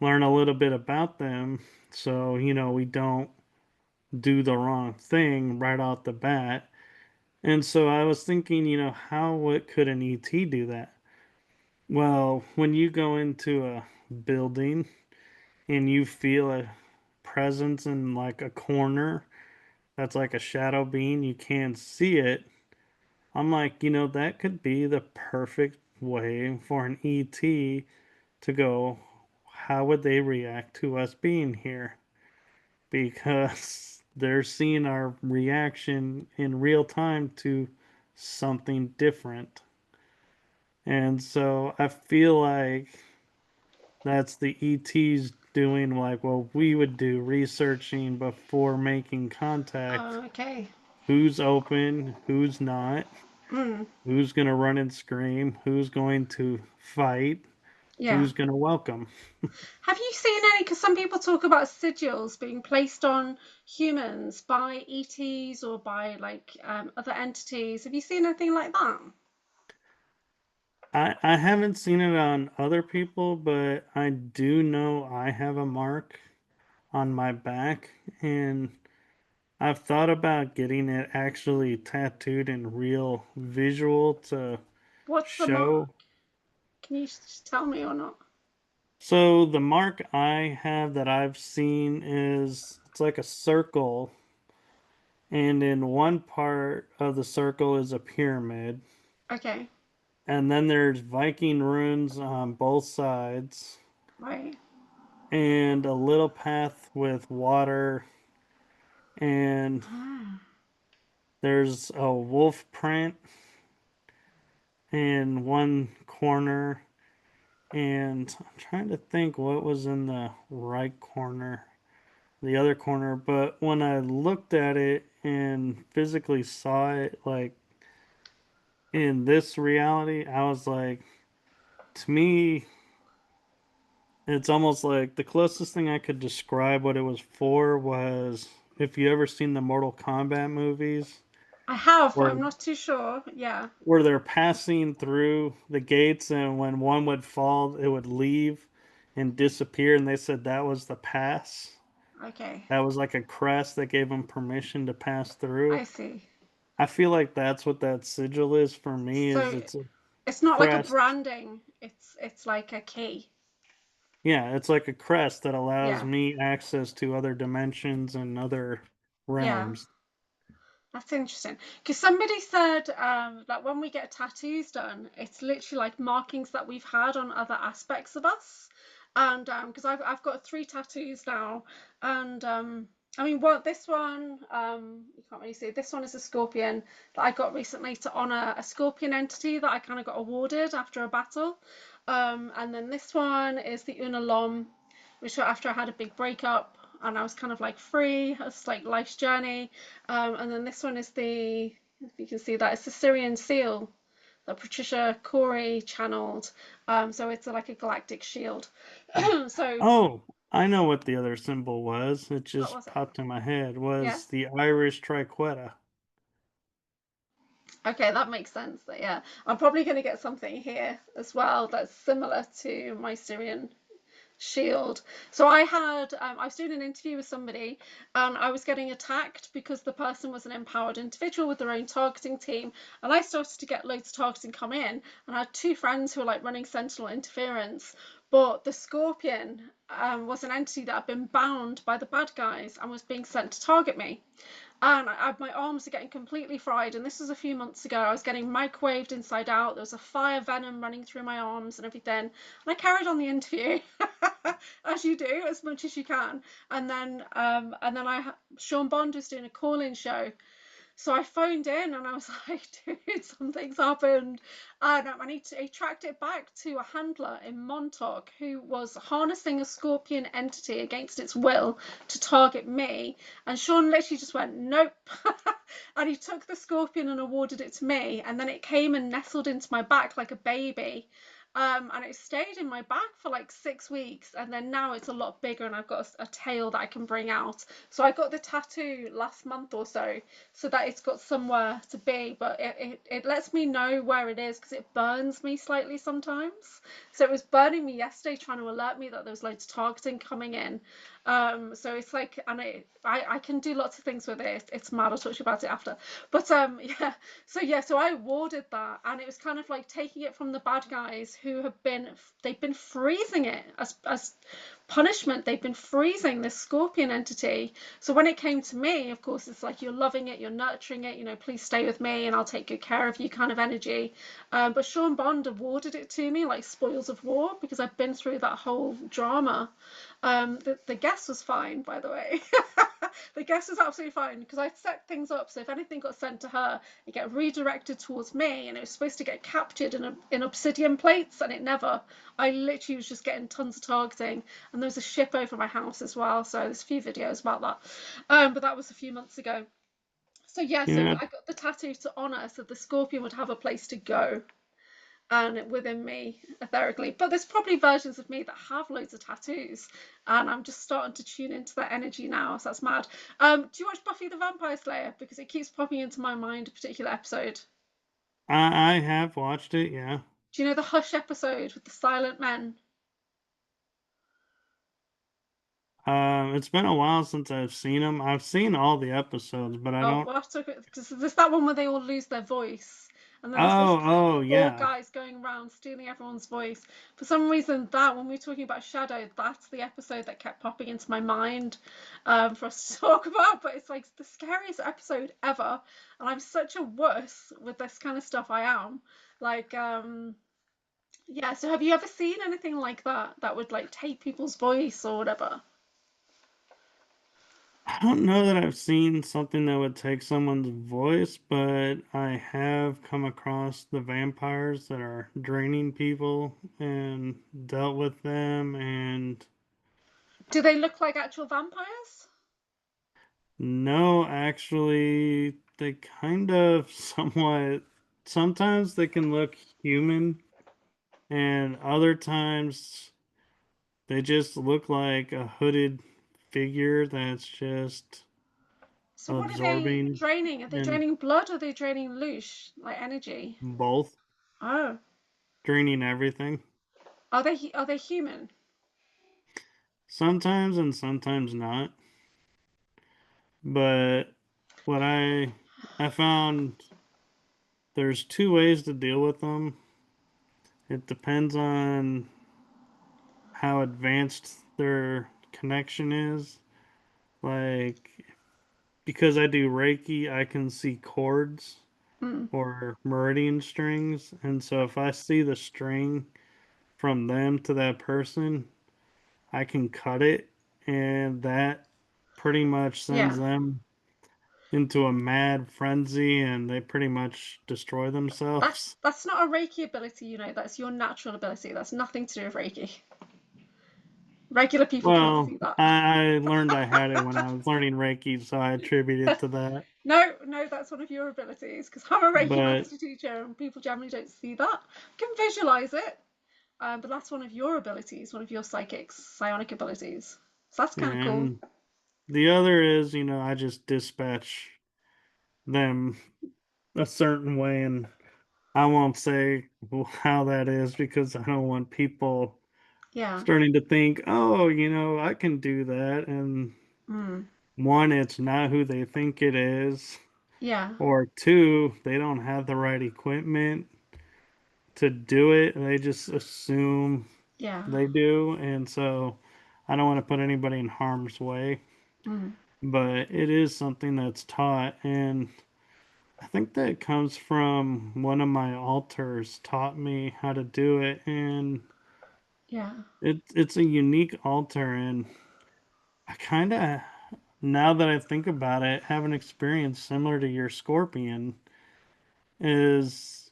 learn a little bit about them so, we don't do the wrong thing right off the bat. And so I was thinking, how what could an ET do that? Well, when you go into a building and you feel a presence in like a corner that's like a shadow being, you can't see it. I'm like, that could be the perfect way for an ET to go, how would they react to us being here? Because they're seeing our reaction in real time to something different. And so I feel like that's the ETs doing like what we would do, researching before making contact. Okay. Who's open, who's not, Mm. who's going to run and scream, who's going to fight, Yeah. who's going to welcome. Have you seen any? Because some people talk about sigils being placed on humans by ETs or by like other entities. Have you seen anything like that? I haven't seen it on other people, but I do know I have a mark on my back, and I've thought about getting it actually tattooed in real visual to What's the mark? show. Can you just tell me or not? So the mark I have that I've seen is it's like a circle, and in one part of the circle is a pyramid, Okay. and then there's Viking runes on both sides, Right. and a little path with water, and Ah. there's a wolf print in one corner, and I'm trying to think what was in the right corner, the other corner, but when I looked at it and physically saw it like in this reality, I was like, to me, it's almost like the closest thing I could describe what it was for was if you ever seen the Mortal Kombat movies I have, but where I'm not too sure. Yeah. they're passing through the gates and when one would fall, it would leave and disappear, and they said that was the pass. Okay. That was like a crest that gave them permission to pass through. I see. I feel like that's what that sigil is for me, is So it's a it's not like a crest. branding. It's like a key. Yeah, it's like a crest that allows Yeah. me access to other dimensions and other Yeah. realms. That's interesting. Because somebody said that when we get tattoos done, it's literally like markings that we've had on other aspects of us. And because I've got 3 tattoos now, and I mean, what this one you can't really see. This one is a scorpion that I got recently to honor a scorpion entity that I kind of got awarded after a battle. And then this one is the Unalom, which after I had a big breakup and I was kind of like free. It's like life's journey. And then this one is if you can see that, it's the Syrian seal that Patricia Corey channeled. So it's like a galactic shield. So Oh, I know what the other symbol was. It what just was it? popped in my head. Yeah. Was the Irish triqueta. Okay, that makes sense. Yeah, I'm probably going to get something here as well that's similar to my Syrian shield. So I was doing an interview with somebody, and I was getting attacked because the person was an empowered individual with their own targeting team, and I started to get loads of targeting come in, and I had two friends who were like running sentinel interference. But the scorpion was an entity that had been bound by the bad guys and was being sent to target me. And my arms are getting completely fried. And this was a few months ago. I was getting microwaved inside out. There was a fire venom running through my arms and everything. And I carried on the interview, as you do, as much as you can. And then Sean Bond was doing a call-in show. So I phoned in and I was like, dude, something's happened. And he tracked it back to a handler in Montauk who was harnessing a scorpion entity against its will to target me. And Sean literally just went, nope. And he took the scorpion and awarded it to me. And then it came and nestled into my back like a baby. And it stayed in my back for like 6 weeks, and then now it's a lot bigger and I've got a tail that I can bring out. So I got the tattoo last month or so that it's got somewhere to be, but it lets me know where it is because it burns me slightly sometimes. So it was burning me yesterday, trying to alert me that there was loads of targeting coming in. So it's like, and I can do lots of things with it. It's mad. I'll talk to you about it after. But so I awarded that, and it was kind of like taking it from the bad guys who they've been freezing it as punishment. They've been freezing this scorpion entity. So when it came to me, of course, it's like, you're loving it, you're nurturing it, please stay with me and I'll take good care of you kind of energy. But Sean Bond awarded it to me like spoils of war because I've been through that whole drama. The guest was fine, by the way. The guest was absolutely fine because I set things up so if anything got sent to her, it get redirected towards me, and it was supposed to get captured in obsidian plates, and it never. I literally was just getting tons of targeting, and there was a ship over my house as well. So there's a few videos about that, but that was a few months ago. So yeah, so Yeah. I got the tattoo to honor so the scorpion would have a place to go and within me etherically. But there's probably versions of me that have loads of tattoos, and I'm just starting to tune into that energy now. So that's mad. Do you watch Buffy the Vampire Slayer? Because it keeps popping into my mind a particular episode. I have watched it, yeah. Do you know the Hush episode with the silent men? It's been a while since I've seen them. I've seen all the episodes, but I Oh, don't. we'll have to, because there's that one where they all lose their voice, and then there's this Oh, four yeah. guys going around stealing everyone's voice. For some reason, that when we were talking about Shadow, that's the episode that kept popping into my mind for us to talk about. But it's like the scariest episode ever, and I'm such a wuss with this kind of stuff. I am like, yeah. So have you ever seen anything like that that would like take people's voice or whatever? I don't know that I've seen something that would take someone's voice, but I have come across the vampires that are draining people and dealt with them. And Do they look like actual vampires? no, actually, they kind of somewhat, sometimes they can look human, and other times they just look like a hooded figure that's just So what are they absorbing draining? Are they and draining blood or are they draining loosh, like energy? both, Oh, draining everything. are they human? Sometimes and sometimes not. But what I found, there's two ways to deal with them. It depends on how advanced their connection is. Like, because I do Reiki, I can see chords Hmm. or meridian strings. And so if I see the string from them to that person, I can cut it, and that pretty much sends Yeah. them into a mad frenzy, and they pretty much destroy That's themselves. that's not a Reiki ability, That's your natural ability. That's nothing to do with Reiki. Regular people can't Well, see that. I learned I had it when I was learning Reiki, so I attribute it to that. No, no, that's one of your abilities. Because I'm a Reiki But Master teacher, and people generally don't see that. You can visualize it, but that's one of your abilities, one of your psionic abilities. So that's kind of cool. and the other is, I just dispatch them a certain way, and I won't say how that is because I don't want people Yeah. starting to think, oh, I can do that. And Mm. one, it's not who they think it is. Yeah. Or two, they don't have the right equipment to do it. They just assume Yeah. they do. And so I don't want to put anybody in harm's way. Mm. But it is something that's taught. And I think that comes from one of my altars taught me how to do it. And Yeah. it's a unique altar. And I kind of, now that I think about it, have an experience similar to your scorpion is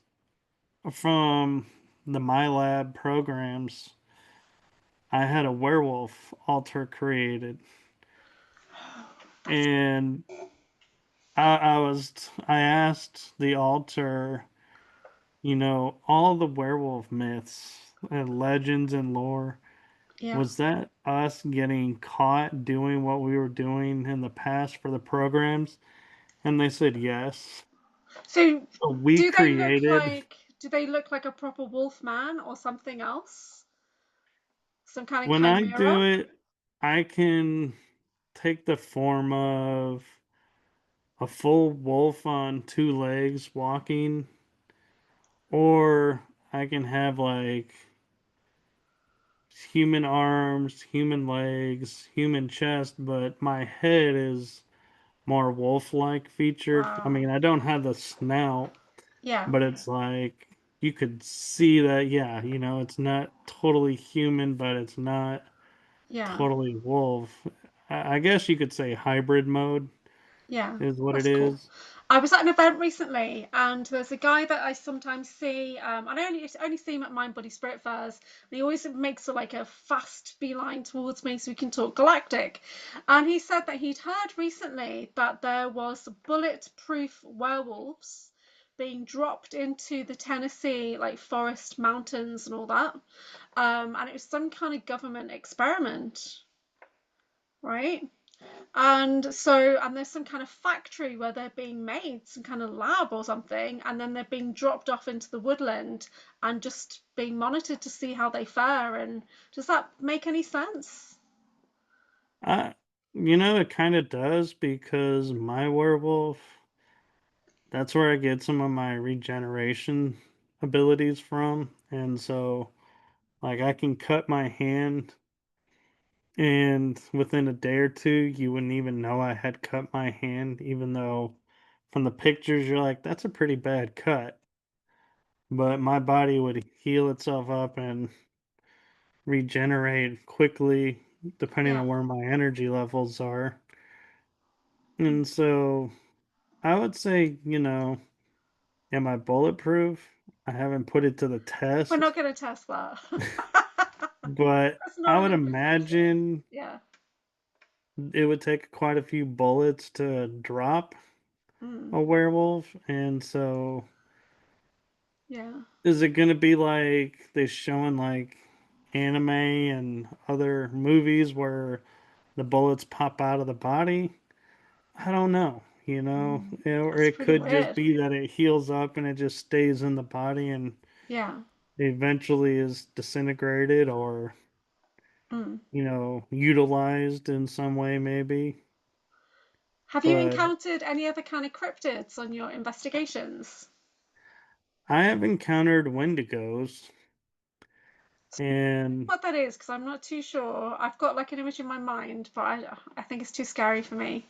from the Milab programs. I had a werewolf altar created, That's and I asked the altar, all the werewolf myths and legends and lore. yeah. Was that us getting caught doing what we were doing in the past for the programs? And they said yes. So So we created. do they look like a proper wolf man or something else? Some kind of When I do chimera? it, I can take the form of a full wolf on two legs walking, or I can have like human arms, human legs, human chest, but my head is more wolf like featured. I Wow. mean, I don't have the snout, Yeah. but it's like you could see that, yeah, it's not totally human, but it's not Yeah. totally wolf. I guess you could say hybrid mode Yeah. is what it That's cool. is. I was at an event recently, and there's a guy that I sometimes see, and I only see him at Mind Body Spirit fairs. And he always makes a fast beeline towards me so we can talk galactic. And he said that he'd heard recently that there was bulletproof werewolves being dropped into the Tennessee forest mountains and all that. And it was some kind of government experiment, right? And there's some kind of factory where they're being made, some kind of lab or something, and then they're being dropped off into the woodland and just being monitored to see how they fare. And does that make any sense? I, it kind of does because my werewolf, that's where I get some of my regeneration abilities from. And so, like, I can cut my hand, and within a day or two, you wouldn't even know I had cut my hand, even though from the pictures, you're like, that's a pretty bad cut. But my body would heal itself up and regenerate quickly, depending Yeah. on where my energy levels are. Mm. And so I would say, am I bulletproof? I haven't put it to the We're test, not going to test that. but That's not I an would accusation. imagine Yeah. it would take quite a few bullets to drop Mm. a werewolf. And so Yeah. is it going to be like they showing like anime and other movies where the bullets pop out of the body? I don't know, Mm. or That's it pretty could just weird. be that it heals up and it just stays in the body and Yeah. eventually is disintegrated or, Mm. utilized in some way, maybe. Have you But encountered any other kind of cryptids on your investigations? I have encountered wendigos, and What that is, because I'm not too sure. I've got an image in my mind, but I think it's too scary for me.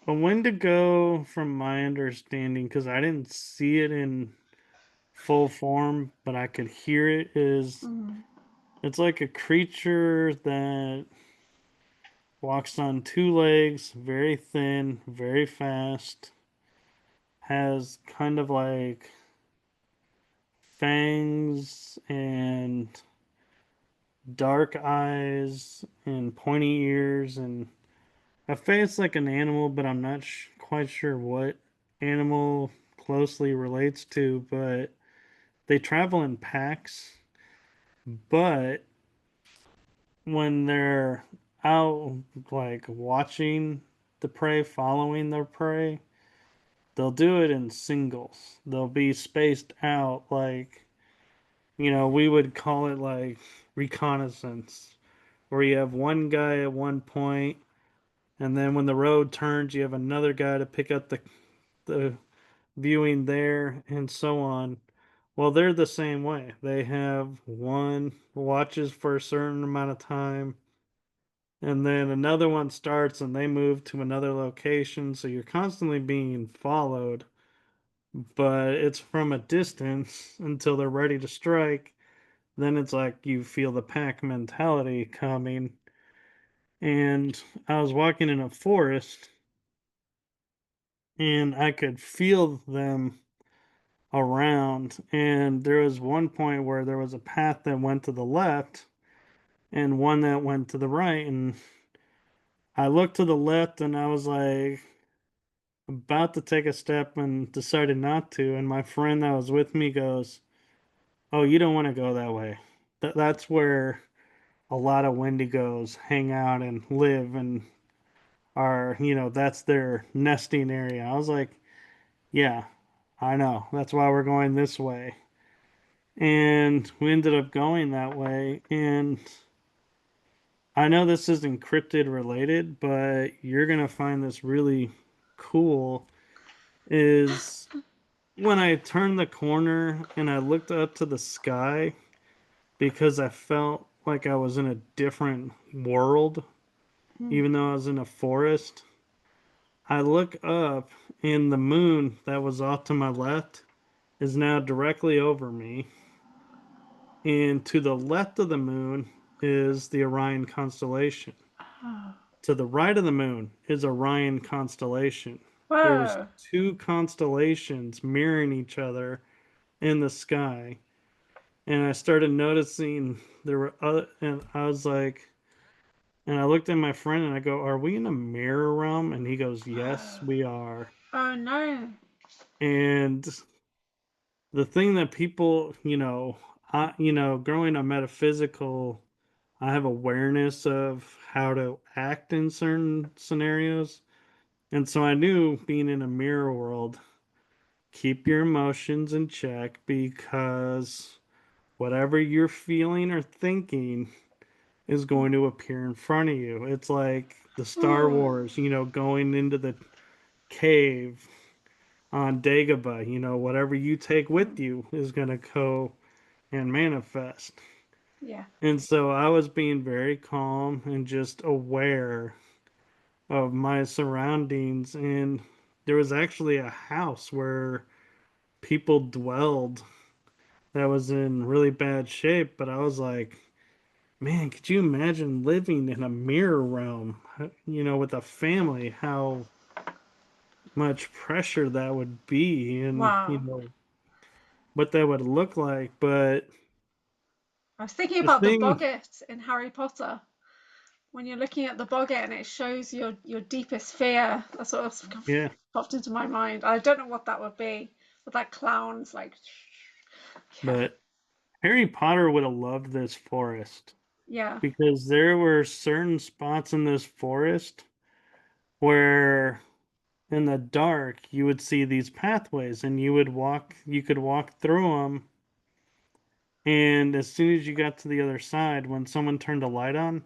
a wendigo, from my understanding, because I didn't see it in full form, but I could hear it, is Mm. it's like a creature that walks on two legs, very thin, very fast, has kind of like fangs and dark eyes and pointy ears and a face like an animal, but I'm not quite sure what animal closely relates to. But they travel in packs. But when they're out, like watching the prey, following their prey, they'll do it in singles. They'll be spaced out like we would call it like reconnaissance, where you have one guy at one point, and then when the road turns, you have another guy to pick up the viewing there, and so on. Well, they're the same way. They have one watches for a certain amount of time, and then another one starts and they move to another location. So you're constantly being followed, but it's from a distance until they're ready to strike. Then it's like you feel the pack mentality coming. And I was walking in a forest and I could feel them around. And there was one point where there was a path that went to the left and one that went to the right. And I looked to the left and I was like about to take a step and decided not to. And my friend that was with me goes, "Oh, you don't want to go that way. That's where a lot of Wendigos hang out and live and that's their nesting area." I was like, "Yeah, I know. That's why we're going this way." And we ended up going that way. And I know this isn't cryptid related, but you're going to find this really cool. Is when I turned the corner and I looked up to the sky because I felt like I was in a different world, even though I was in a forest. I look up and the moon that was off to my left is now directly over me. And to the left of the moon is the Orion constellation. Oh. To the right of the moon is Orion constellation. There's Whoa. two constellations mirroring each other in the sky. And I started noticing there were other, and I was like, and I looked at my friend and I go, "Are we in a mirror realm?" And he goes, "Yes, we are." Oh no. And the thing that people, growing up metaphysical, I have awareness of how to act in certain scenarios. And so I knew being in a mirror world, keep your emotions in check because whatever you're feeling or thinking is going to appear in front of you. It's like the Star Ooh. Wars, going into the cave on Dagobah, whatever you take with you is going to go and manifest. Yeah. And so I was being very calm and just aware of my surroundings. And there was actually a house where people dwelled that was in really bad shape. But I was like, man, could you imagine living in a mirror realm, with a family, how much pressure that would be and, Wow. what that would look like. But I was thinking the about the thing, boggart in Harry Potter. When you're looking at the boggart and it shows your deepest fear, that's what else yeah, popped into my mind. I don't know what that would be, but that clown's like, yeah, but Harry Potter would have loved this forest yeah, because there were certain spots in this forest where in the dark you would see these pathways and you could walk through them, and as soon as you got to the other side, when someone turned a light on,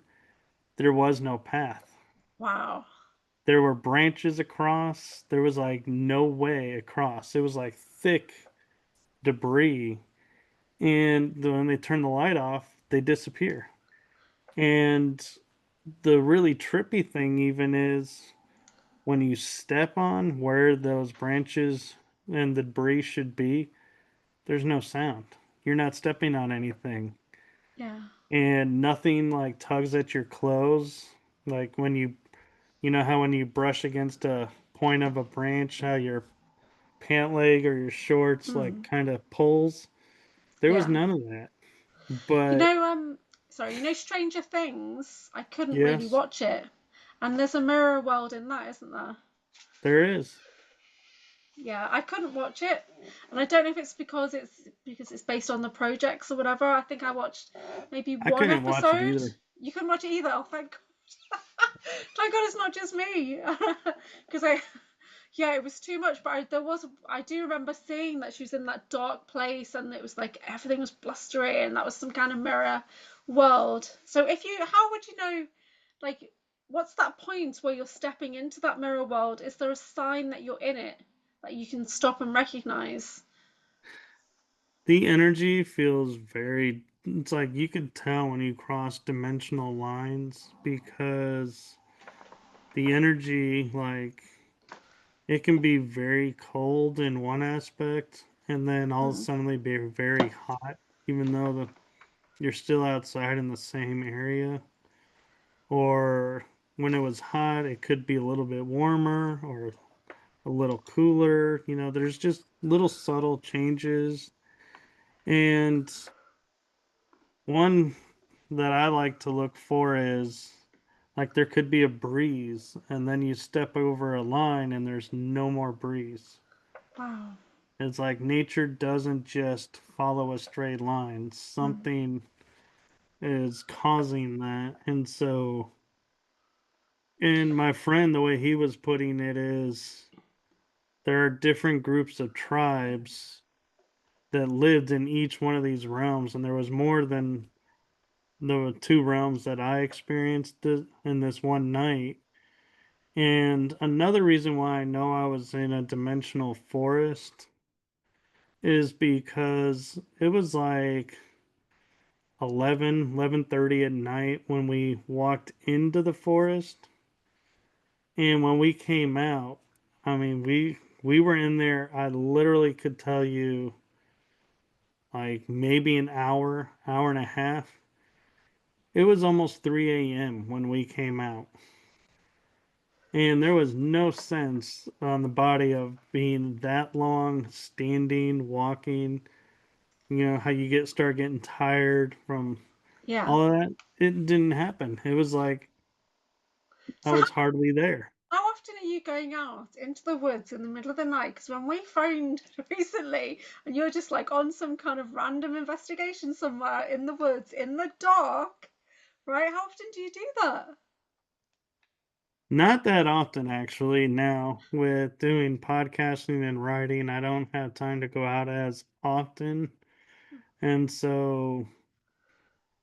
there was no path. wow, There were branches across. There was like no way across. It was like thick debris. And when they turn the light off, they disappear. And the really trippy thing, even, is when you step on where those branches and the debris should be, there's no sound. You're not stepping on anything. yeah, And nothing like tugs at your clothes. Like when you know how when you brush against a point of a branch, how your pant leg or your shorts like mm, kind of pulls. There was yeah. none of that. You But know, sorry, Stranger Things? I couldn't really yes, watch it, and there's a mirror world in that, isn't there? there is. Yeah, I couldn't watch it, and I don't know if it's because it's based on the projects or whatever. I think I watched maybe I one couldn't watch it episode. either. You couldn't watch it either. Oh, thank God. Thank God it's not just me, because I Yeah, it was too much, but I do remember seeing that she was in that dark place and it was like everything was blustery and that was some kind of mirror world. So how would you know, like, what's that point where you're stepping into that mirror world? Is there a sign that you're in it that you can stop and recognize? The energy feels very, it's like you could tell when you cross dimensional lines because the energy, like, it can be very cold in one aspect and then all Mm. suddenly be very hot, even though you're still outside in the same area. Or when it was hot, it could be a little bit warmer or a little cooler. There's just little subtle changes. And one that I like to look for is like there could be a breeze, and then you step over a line and there's no more breeze. Wow. It's like nature doesn't just follow a straight line, Mm. something is causing that. And so, and my friend, the way he was putting it is there are different groups of tribes that lived in each one of these realms, and there was more than the two realms that I experienced in this one night. And another reason why I know I was in a dimensional forest is because it was like 11:30 at night when we walked into the forest, and when we came out, I mean, we were in there. I literally could tell you like maybe an hour and a half. It was almost 3 a.m. when we came out. And there was no sense on the body of being that long, standing, walking. How you start getting tired from Yeah. all of that. It didn't happen. It was like I So was hardly there. how often are you going out into the woods in the middle of the night? Because when we phoned recently and you're just like on some kind of random investigation somewhere in the woods in the dark, right? How often do you do that? Not that often, actually. Now, with doing podcasting and writing, I don't have time to go out as often. And so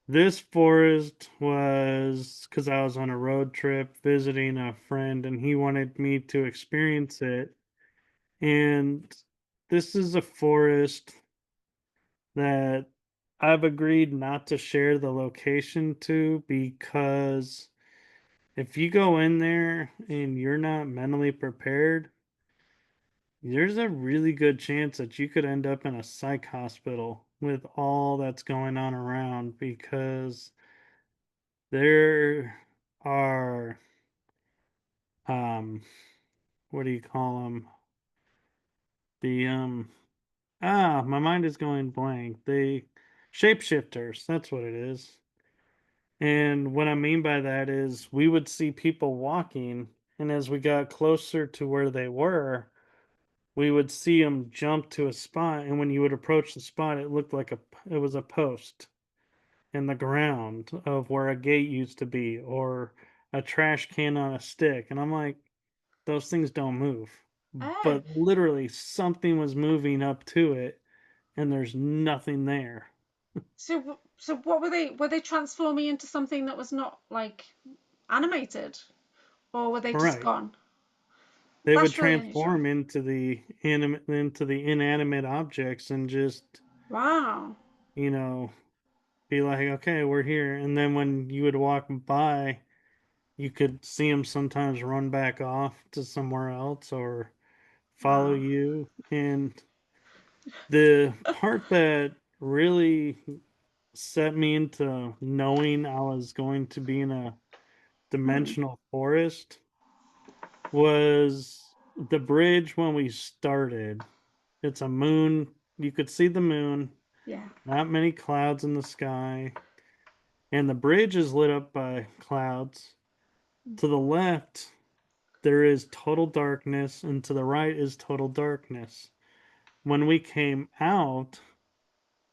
this forest was because I was on a road trip visiting a friend and he wanted me to experience it. And this is a forest that I've agreed not to share the location to because if you go in there and you're not mentally prepared, there's a really good chance that you could end up in a psych hospital with all that's going on around because there are what do you call them? The my mind is going blank. The shapeshifters, that's what it is. And what I mean by that is we would see people walking, and as we got closer to where they were, we would see them jump to a spot, and when you would approach the spot, it looked like it was a post in the ground of where a gate used to be or a trash can on a stick. And I'm like, those things don't move. Oh, But literally something was moving up to it and there's nothing there. so what were they? Were they transforming into something that was not like animated, or were they just Right. gone? They would That's really unusual. transform into the inanimate objects and just, Wow. you know, be like, okay, we're here. And then when you would walk by, you could see them sometimes run back off to somewhere else or follow Wow. you. And the part that really set me into knowing I was going to be in a Hmm. dimensional forest was the bridge when we started. It's a moon. You could see the moon, Yeah. not many clouds in the sky, and the bridge is lit up by clouds. To the left, there is total darkness, and to the right is total darkness. When we came out,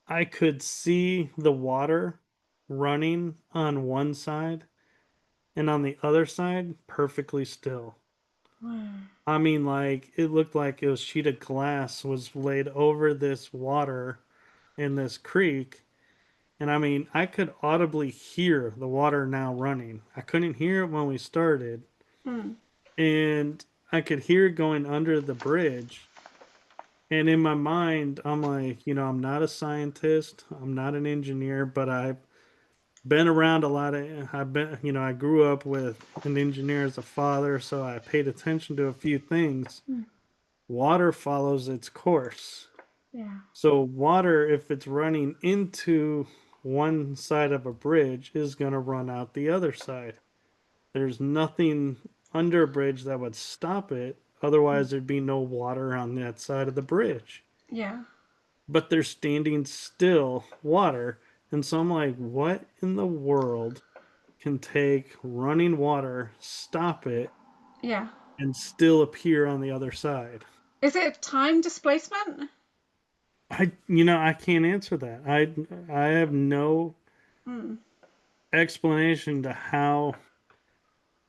I could see the water running on one side, and on the other side, perfectly still. I mean, like, it looked like it was sheet of glass was laid over this water in this creek. And I mean, I could audibly hear the water now running. I couldn't hear it when we started. Mm. And I could hear it going under the bridge. And in my mind, I'm like, I'm not a scientist, I'm not an engineer, but I've been around a lot of, I've been, I grew up with an engineer as a father, so I paid attention to a few things. Mm. Water follows its course. Yeah. So, water, if it's running into one side of a bridge, is going to run out the other side. There's nothing under a bridge that would stop it. Mm. Otherwise, there'd be no water on that side of the bridge. Yeah. But they're standing still water. And so I'm like, what in the world can take running water, stop it, Yeah. and still appear on the other side? Is it time displacement? I can't answer that. I have no Mm. explanation to how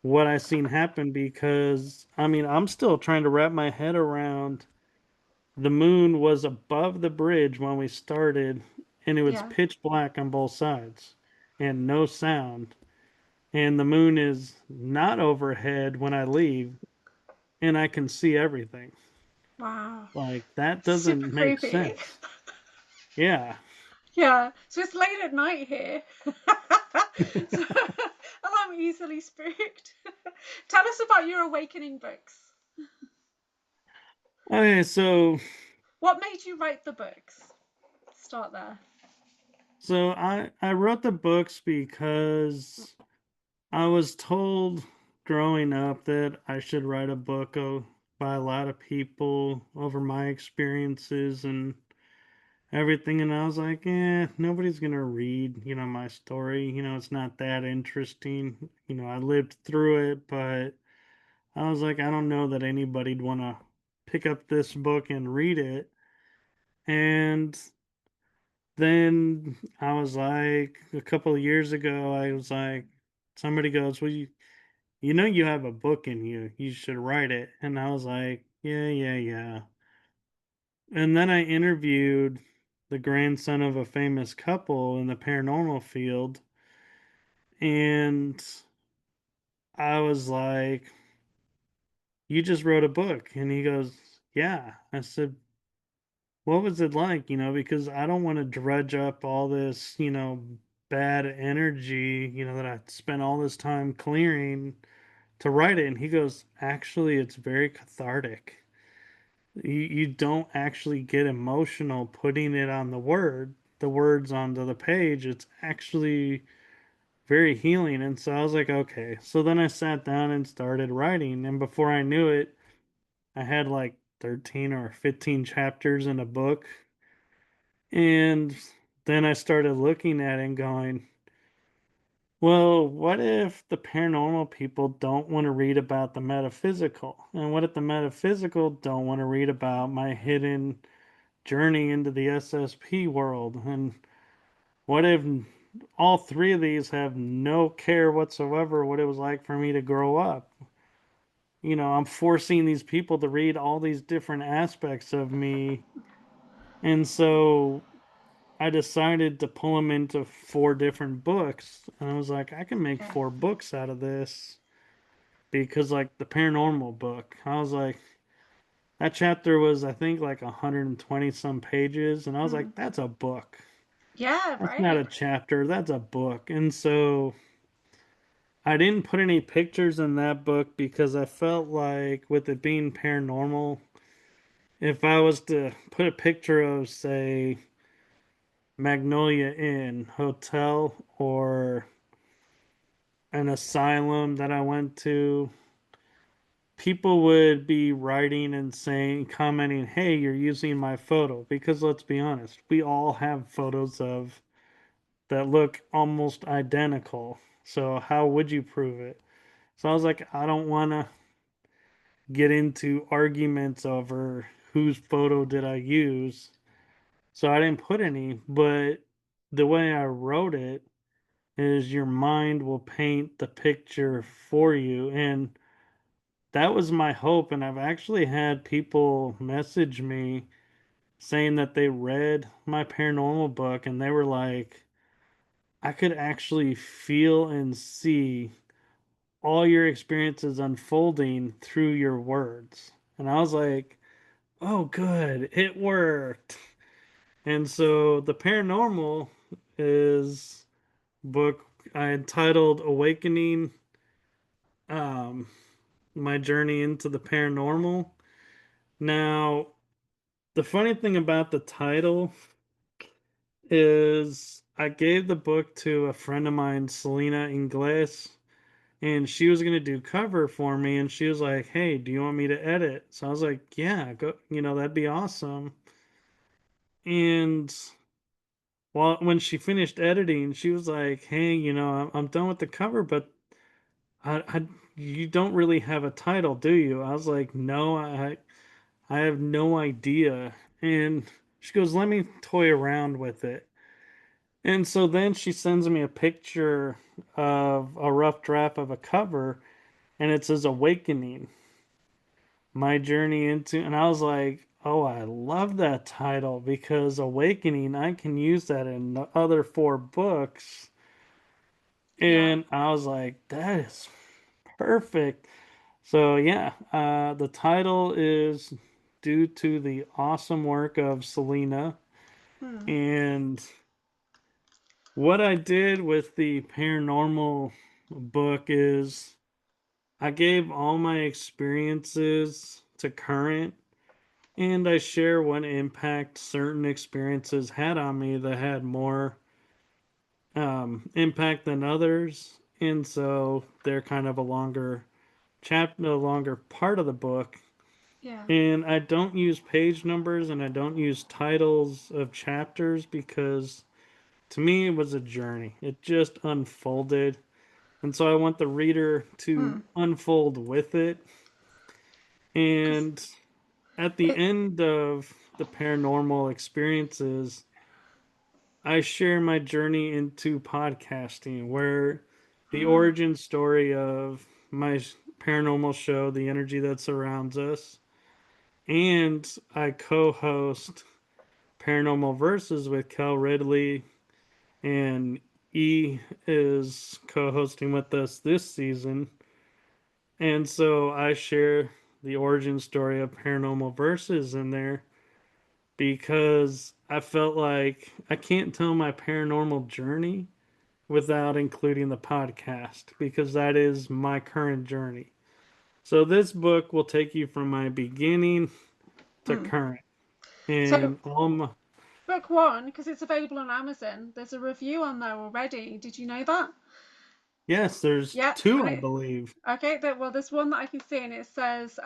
what I seen happen, because I mean, I'm still trying to wrap my head around the moon was above the bridge when we started, and it was Yeah. pitch black on both sides and no sound. And the moon is not overhead when I leave, and I can see everything. Wow. Like, that Super doesn't make creepy. sense. Yeah. Yeah. So it's late at night here. So, and I'm easily spooked. Tell us about your awakening books. Okay, so What made you write the books? Start there. I wrote the books because I was told growing up that I should write a book by a lot of people over my experiences and everything. And I was like, nobody's gonna read, my story. It's not that interesting. I lived through it, but I was like, I don't know that anybody'd want to pick up this book and read it. And then I was like, a couple of years ago, I was like, somebody goes, well, you have a book in you. You should write it. And I was like, yeah, yeah, yeah. And then I interviewed the grandson of a famous couple in the paranormal field. And I was like, you just wrote a book. And he goes, yeah. I said, what was it like? Because I don't want to drudge up all this, bad energy, that I spent all this time clearing to write it. And he goes, actually, it's very cathartic. You don't actually get emotional putting it on the words onto the page. It's actually very healing. And so I was like, okay. So then I sat down and started writing, and before I knew it, I had like 13 or 15 chapters in a book. And then I started looking at it and going, well, what if the paranormal people don't want to read about the metaphysical? And what if the metaphysical don't want to read about my hidden journey into the SSP world? And what if all three of these have no care whatsoever what it was like for me to grow up? I'm forcing these people to read all these different aspects of me. And so I decided to pull them into four different books. And I was like, I can make Okay. four books out of this. Because, like, the paranormal book, I was like, that chapter was, I think, like 120 some pages. And I was Mm. like, that's a book. Yeah, That's not right. a chapter, that's a book. And so I didn't put any pictures in that book because I felt like, with it being paranormal, if I was to put a picture of, say, Magnolia Inn Hotel or an asylum that I went to, people would be writing and saying, commenting, hey, you're using my photo. Because let's be honest, we all have photos of that look almost identical. So how would you prove it? So I was like, I don't want to get into arguments over whose photo did I use. So I didn't put any, but the way I wrote it is your mind will paint the picture for you. And that was my hope. And I've actually had people message me saying that they read my paranormal book and they were like, I could actually feel and see all your experiences unfolding through your words. And I was like, oh, good, it worked. And so the paranormal is book I entitled Awakening, um, My Journey into the Paranormal. Now, the funny thing about the title is I gave the book to a friend of mine, Selena Ingles, and she was going to do cover for me. And she was like, hey, do you want me to edit? So I was like, yeah, go, that'd be awesome. And when she finished editing, she was like, hey, I'm done with the cover, but you don't really have a title, do you? I was like, no, I have no idea. And she goes, let me toy around with it. And so then she sends me a picture of a rough draft of a cover, and it says Awakening, My Journey into. And I was like, oh, I love that title because Awakening, I can use that in the other 4 books. Yeah. And I was like, that is perfect. So, yeah, the title is due to the awesome work of Selena. Hmm. And what I did with the paranormal book is I gave all my experiences to current, and I share what impact certain experiences had on me that had more impact than others. And so they're kind of a longer chapter, a longer part of the book. Yeah. And I don't use page numbers and I don't use titles of chapters because to me it was a journey. It just unfolded. And so I want the reader Hmm. to unfold with it. 'Cause And at the it. end of the paranormal experiences, I share my journey into podcasting, where the Hmm. origin story of my paranormal show, The Energy That Surrounds Us, and I co host Paranormal Verses with Cal Ridley, and E is co hosting with us this season. And so I share the origin story of Paranormal Verses in there because I felt like I can't tell my paranormal journey without including the podcast because that is my current journey. So this book will take you from my beginning to Hmm. current. So And book one, because it's available on Amazon, there's a review on there already. Did you know that? yes, there's Yeah, two, and I it believe. okay. Well, there's one that I can see, and it says,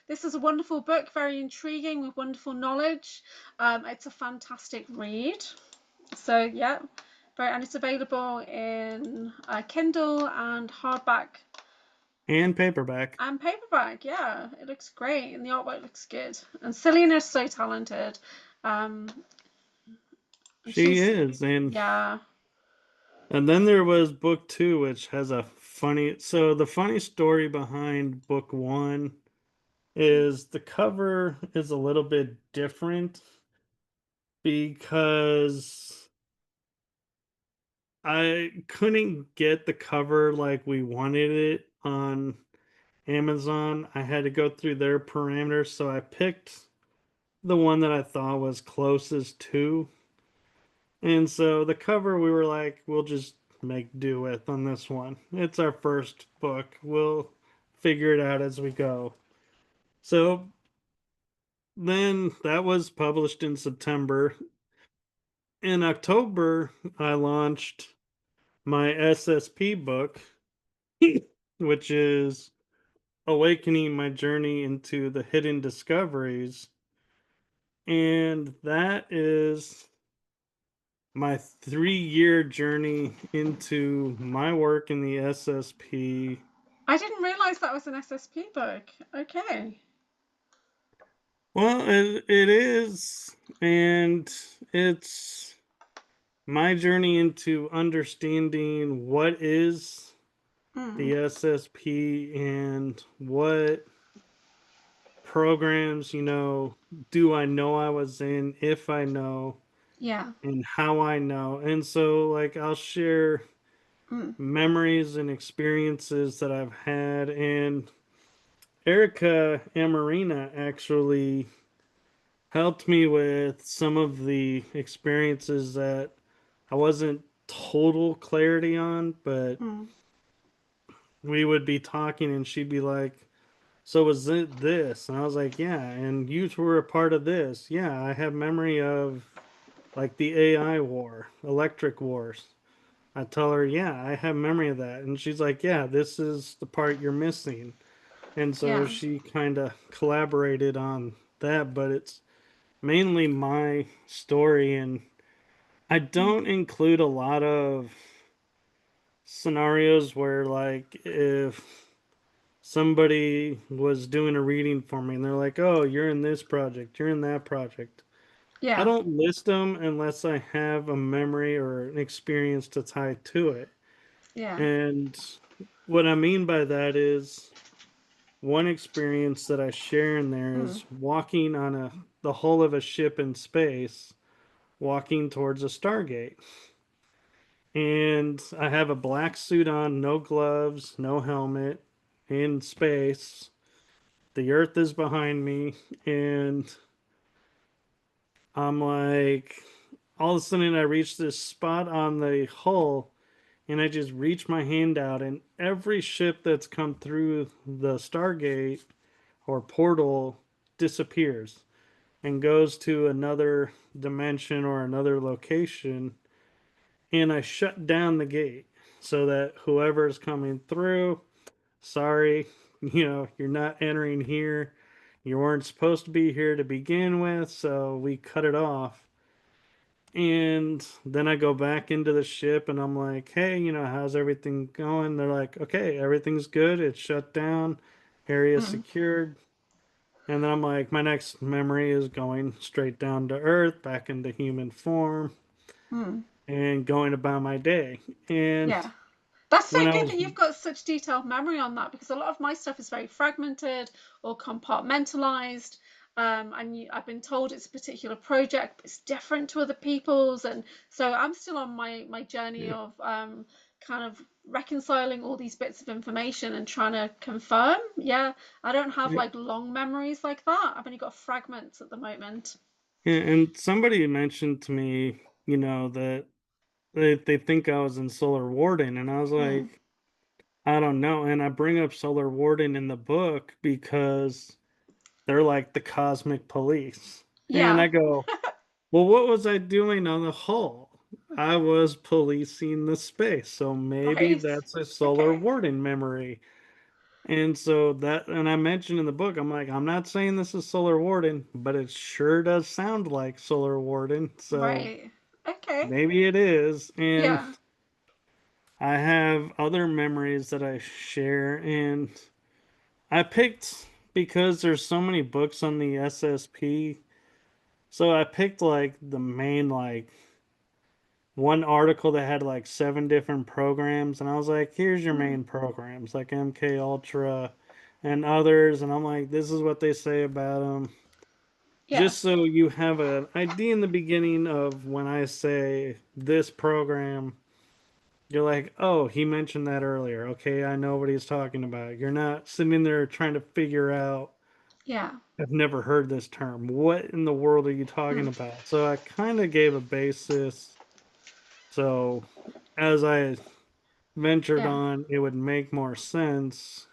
"This is a wonderful book, very intriguing with wonderful knowledge. It's a fantastic read." So yeah, very, and it's available in Kindle and hardback And paperback. and paperback. Yeah, it looks great, and the artwork looks good. And Selena's so talented. Um, and She she's is. yeah. And then there was book 2, which has a funny, so the funny story behind book 1 is the cover is a little bit different because I couldn't get the cover like we wanted it on Amazon. I had to go through their parameters, so I picked the one that I thought was closest to. And so the cover we were like, we'll just make do with on this one. It's our first book. We'll figure it out as we go. So then that was published in September. In October, I launched my SSP book, which is Awakening My Journey into the Hidden Discoveries. And that is my 3-year journey into my work in the SSP. I didn't realize that was an SSP book. Okay. Well, it is, and it's my journey into understanding what is the SSP and what programs, do I know I was in, if I know, Yeah. and how I know. And so, like, I'll share Mm. memories and experiences that I've had. And Erica Amarina actually helped me with some of the experiences that I wasn't total clarity on, but Mm. we would be talking and she'd be like, "So was it this?" And I was like, "Yeah." "And you were a part of this?" "Yeah, I have memory of like the AI war, electric wars." I tell her, "Yeah, I have memory of that." And she's like, "Yeah, this is the part you're missing." And so Yeah. she kind of collaborated on that, but it's mainly my story. And I Mm. don't include a lot of scenarios where, like, if somebody was doing a reading for me and they're like, "Oh, you're in this project, you're in that project." I Yeah. don't list them unless I have a memory or an experience to tie to it. Yeah. And what I mean by that is one experience that I share in there Mm. is walking on the hull of a ship in space, walking towards a Stargate. And I have a black suit on, no gloves, no helmet, in space. The earth is behind me, and I'm like, all of a sudden I reach this spot on the hull, and I just reach my hand out, and every ship that's come through the Stargate or portal disappears and goes to another dimension or another location. And I shut down the gate so that whoever's coming through, sorry, you're not entering here. You weren't supposed to be here to begin with, so we cut it off. And then I go back into the ship and I'm like, "Hey, how's everything going?" They're like, "Okay, everything's good. It's shut down. Area Mm. secured." And then I'm like, my next memory is going straight down to earth, back into human form, Mm. and going about my day. And Yeah. That's so when I good was, that you've got such detailed memory on that, because a lot of my stuff is very fragmented or compartmentalized. I've been told it's a particular project, but it's different to other people's. And so I'm still on my journey yeah, of kind of reconciling all these bits of information and trying to confirm. Yeah, I don't have yeah, like long memories like that. I've only got fragments at the moment. and somebody mentioned to me, that they think I was in Solar Warden, and I was Mm. like, I don't know. And I bring up Solar Warden in the book because they're like the cosmic police. And Yeah, I go, "Well, what was I doing on the hull? I was policing the space. So maybe right. that's a Solar Okay. Warden memory." And so and I mentioned in the book, I'm like, "I'm not saying this is Solar Warden, but it sure does sound like Solar Warden. So Right. Okay. maybe it is." And Yeah. I have other memories that I share. And I picked, because there's so many books on the SSP. So I picked like the main, like, one article that had like 7 different programs, and I was like, "Here's your Mm. main programs, like MK Ultra and others." And I'm like, "This is what they say about them." Yeah. Just so you have an idea in the beginning of when I say this program, you're like, "Oh, he mentioned that earlier. Okay, I know what he's talking about." You're not sitting there trying to figure out, Yeah. "I've never heard this term. What in the world are you talking Mm. about?" So I kind of gave a basis. So as I ventured Yeah. on, it would make more sense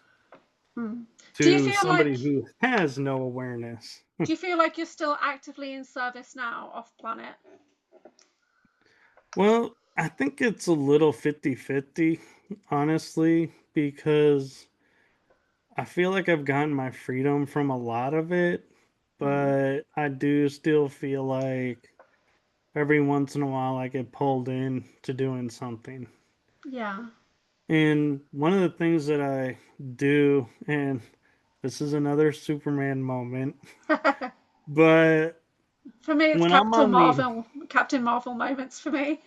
Mm. Do you to feel like somebody who has no awareness. do you feel like you're still actively in service now off planet? Well, I think it's a little 50-50, honestly, because I feel like I've gotten my freedom from a lot of it, Mm. but I do still feel like every once in a while I get pulled in to doing something. Yeah. And one of the things that I do, and this is another Superman moment, but For me, it's when I'm on the Captain Marvel moments for me.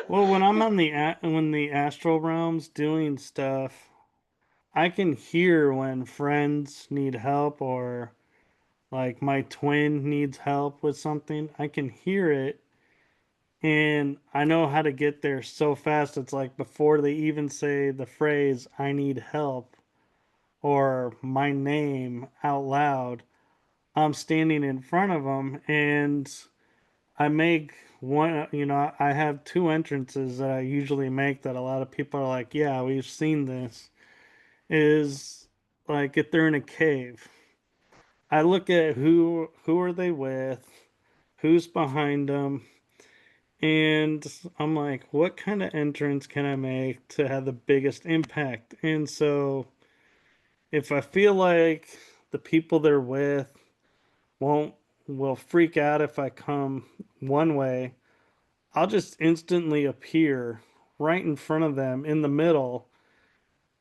Well, when I'm on when the astral realms doing stuff, I can hear when friends need help or like my twin needs help with something. I can hear it and I know how to get there so fast. It's like before they even say the phrase "I need help" or my name out loud, I'm standing in front of them and I make one, I have two entrances that I usually make that a lot of people are like, yeah, we've seen this. Is like if they're in a cave, I look at who are they with, who's behind them, and I'm like, what kind of entrance can I make to have the biggest impact? And so if I feel like the people they're with won't will freak out if I come one way, I'll just instantly appear right in front of them in the middle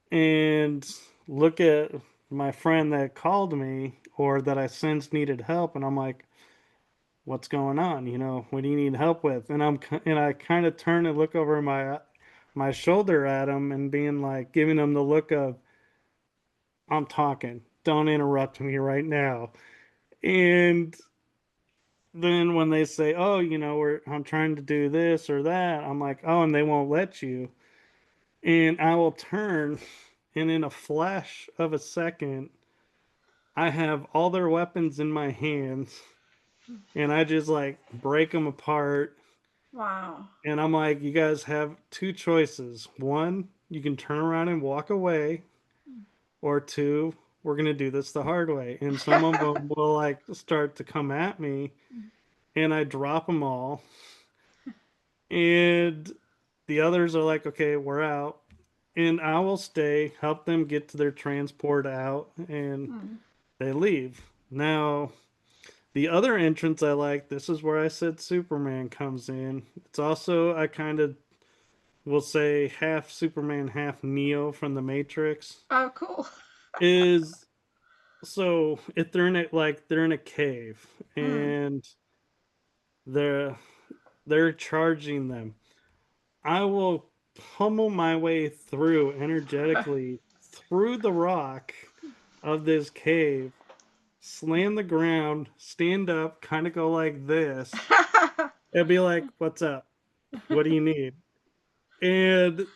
and look at my friend that called me or that I sensed needed help, and I'm like, "What's going on? What do you need help with?" And I kind of turn and look over my shoulder at him and being like, giving him the look of, "I'm talking. Don't interrupt me right now." And then when they say, "Oh, I'm trying to do this or that," I'm like, "Oh, and they won't let you." And I will turn, and in a flash of a second, I have all their weapons in my hands, and I just like break them apart. Wow. And I'm like, you guys have two choices. One, you can turn around and walk away, or two, we're going to do this the hard way. And some of them will like start to come at me, and I drop them all. And the others are like, okay, we're out. And I will stay, help them get to their transport out, and Mm. they leave. Now, the other entrance I like, this is where I said Superman comes in. It's also, I kind of will say half Superman, half Neo from the Matrix. Oh, cool. Is so if they're in a cave Mm. and they're they're charging them. I will pummel my way through energetically through the rock of this cave, slam the ground, stand up, kind of go like this, and be like, "What's up? What do you need?" And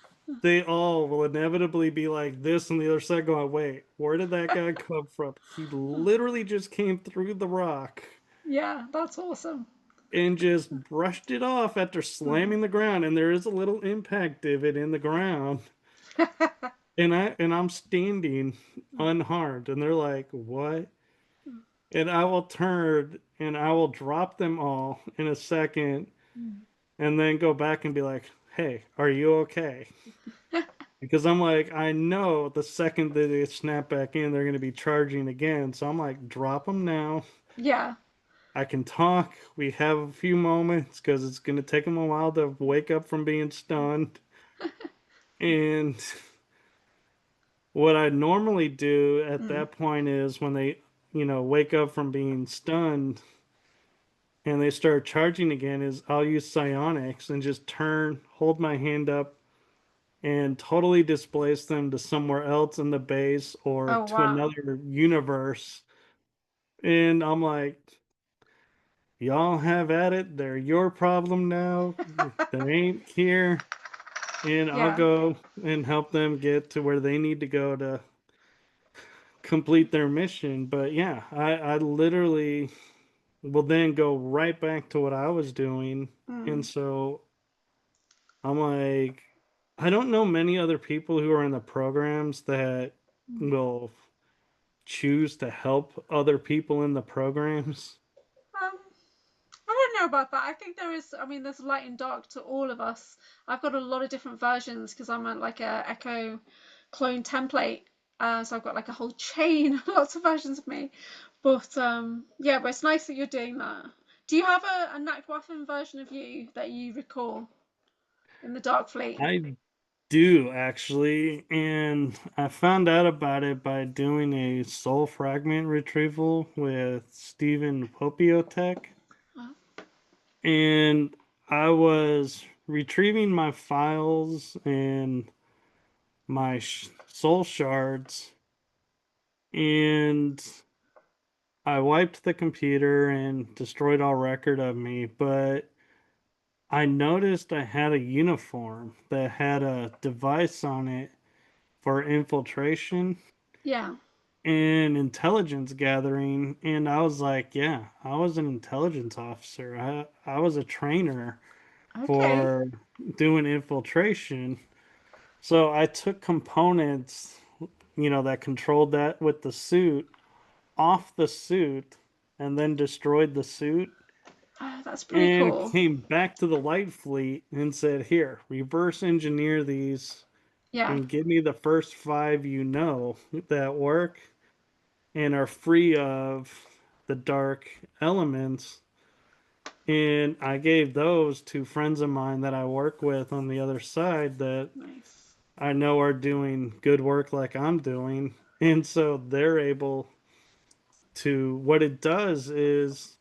they all will inevitably be like this on the other side, going, "Wait, where did that guy come from? He literally just came through the rock Yeah, that's awesome. and just brushed it off after Mm. slamming the ground, and there is a little impact divot in the ground." And I'm standing unharmed, and they're like, "What?" And I will turn and I will drop them all in a second, and then go back and be like, "Hey, are you okay?" Because I'm like, I know the second that they snap back in, they're going to be charging again. So I'm like, drop them now. Yeah. I can talk. We have a few moments because it's going to take them a while to wake up from being stunned. And what I normally do at Mm. that point is when they, wake up from being stunned and they start charging again, is I'll use psionics and just hold my hand up and totally displace them to somewhere else in the base or Oh, to wow. another universe. And I'm like, y'all have at it. They're your problem now. They ain't here. And I'll Yeah. go and help them get to where they need to go to complete their mission. But yeah, I literally will then go right back to what I was doing. And Mm. so I'm like, I don't know many other people who are in the programs that will choose to help other people in the programs. Um, I don't know about that. I think there is, I mean, there's light and dark to all of us. I've got a lot of different versions because I'm like a Echo clone template. So I've got like a whole chain, lots of versions of me. But yeah, but it's nice that you're doing that. Do you have a Nachtwaffen version of you that you recall in the Dark Fleet? I do actually, and I found out about it by doing a soul fragment retrieval with Stephen Popiotek. Oh, And I was retrieving my files and my soul shards, and I wiped the computer and destroyed all record of me, but I noticed I had a uniform that had a device on it for infiltration Yeah. and intelligence gathering, and I was like, yeah, I was an intelligence officer. I was a trainer Okay. for doing infiltration. So I took components, that controlled that with the suit off the suit and then destroyed the suit Oh, that's pretty and cool. came back to the light fleet and said, here, reverse engineer these Yeah. and give me the first five that work and are free of the dark elements. And I gave those to friends of mine that I work with on the other side that Nice. I know are doing good work like I'm doing. And so they're able to, what it does is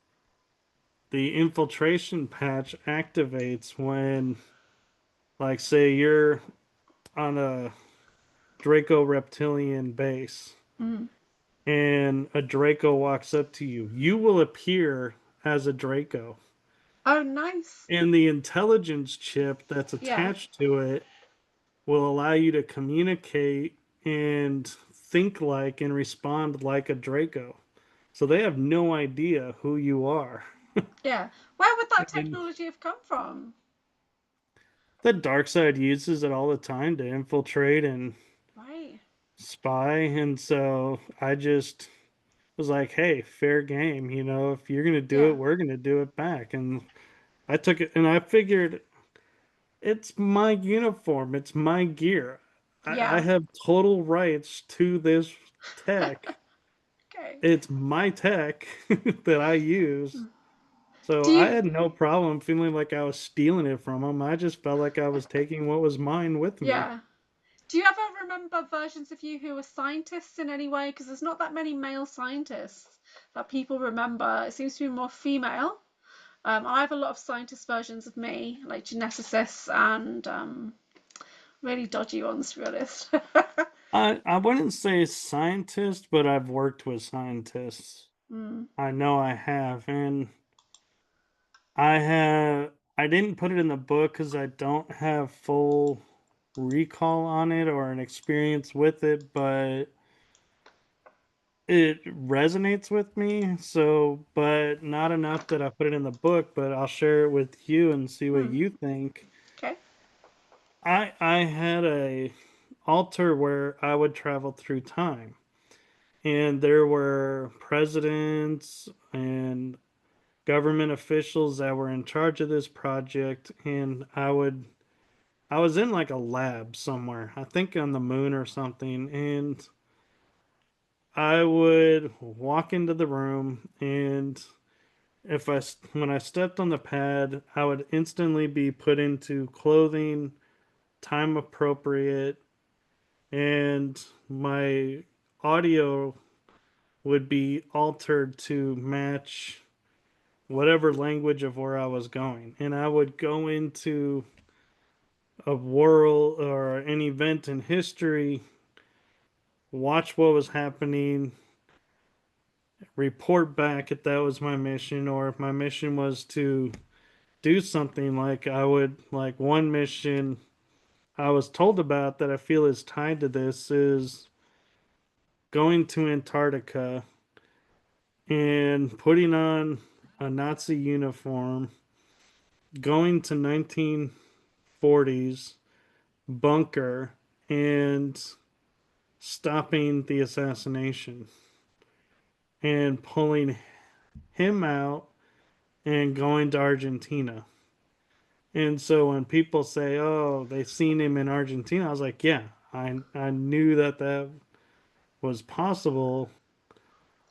the infiltration patch activates when, like, say you're on a Draco reptilian base Mm. and a Draco walks up to you, you will appear as a Draco. Oh, nice. And the intelligence chip that's Yeah. attached to it will allow you to communicate and think like and respond like a Draco. So they have no idea who you are. Yeah. Where would that And technology have come from? the dark side uses it all the time to infiltrate and Right. spy. And so I just was like, hey, fair game. If you're going to do Yeah. it, we're going to do it back. And I took it and I figured it's my uniform, it's my gear. I Yeah. have total rights to this tech. Okay. It's my tech that I use. So Do I you, had no problem feeling like I was stealing it from them. I just felt like I was taking what was mine with me. yeah. Do you ever remember versions of you who were scientists in any way? Because there's not that many male scientists that people remember. It seems to be more female. I have a lot of scientist versions of me, like geneticists and really dodgy ones, to be honest. I wouldn't say scientist, but I've worked with scientists. Mm, I know I have, and I didn't put it in the book because I don't have full recall on it or an experience with it, but it resonates with me. So, but not enough that I put it in the book, but I'll share it with you and see what mm, you think. okay. I had a altar where I would travel through time, and there were presidents and government officials that were in charge of this project, and I was in like a lab somewhere, I think on the moon or something, and I would walk into the room, and if I when I stepped on the pad, I would instantly be put into clothing time appropriate, and my audio would be altered to match whatever language of where I was going. And I would go into a world or an event in history, watch what was happening, report back if that was my mission, or if my mission was to do something, like I would, like one mission I was told about that I feel is tied to this is going to Antarctica and putting on a Nazi uniform, going to 1940s bunker and stopping the assassination and pulling him out and going to Argentina. And so when people say, "Oh, they seen him in Argentina," I was like, "Yeah, I knew that was possible."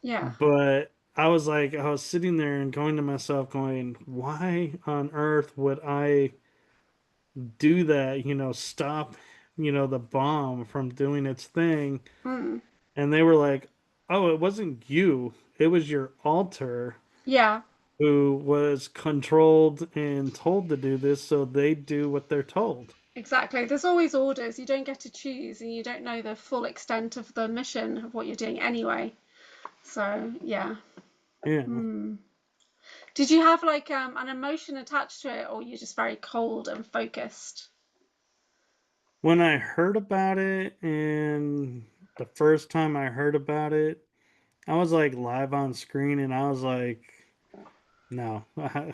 Yeah. But I was sitting there and going to myself, going, "Why on earth would I do that? Stop, the bomb from doing its thing." Mm, And they were like, "Oh, it wasn't you. It was your altar." yeah. who was controlled and told to do this, so they do what they're told. Exactly. There's always orders. You don't get to choose, and you don't know the full extent of the mission of what you're doing anyway. So, yeah. Yeah. Hmm. Did you have like an emotion attached to it, or you're just very cold and focused? When I heard about it, and the first time I heard about it, I was like live on screen, and I was like, no, I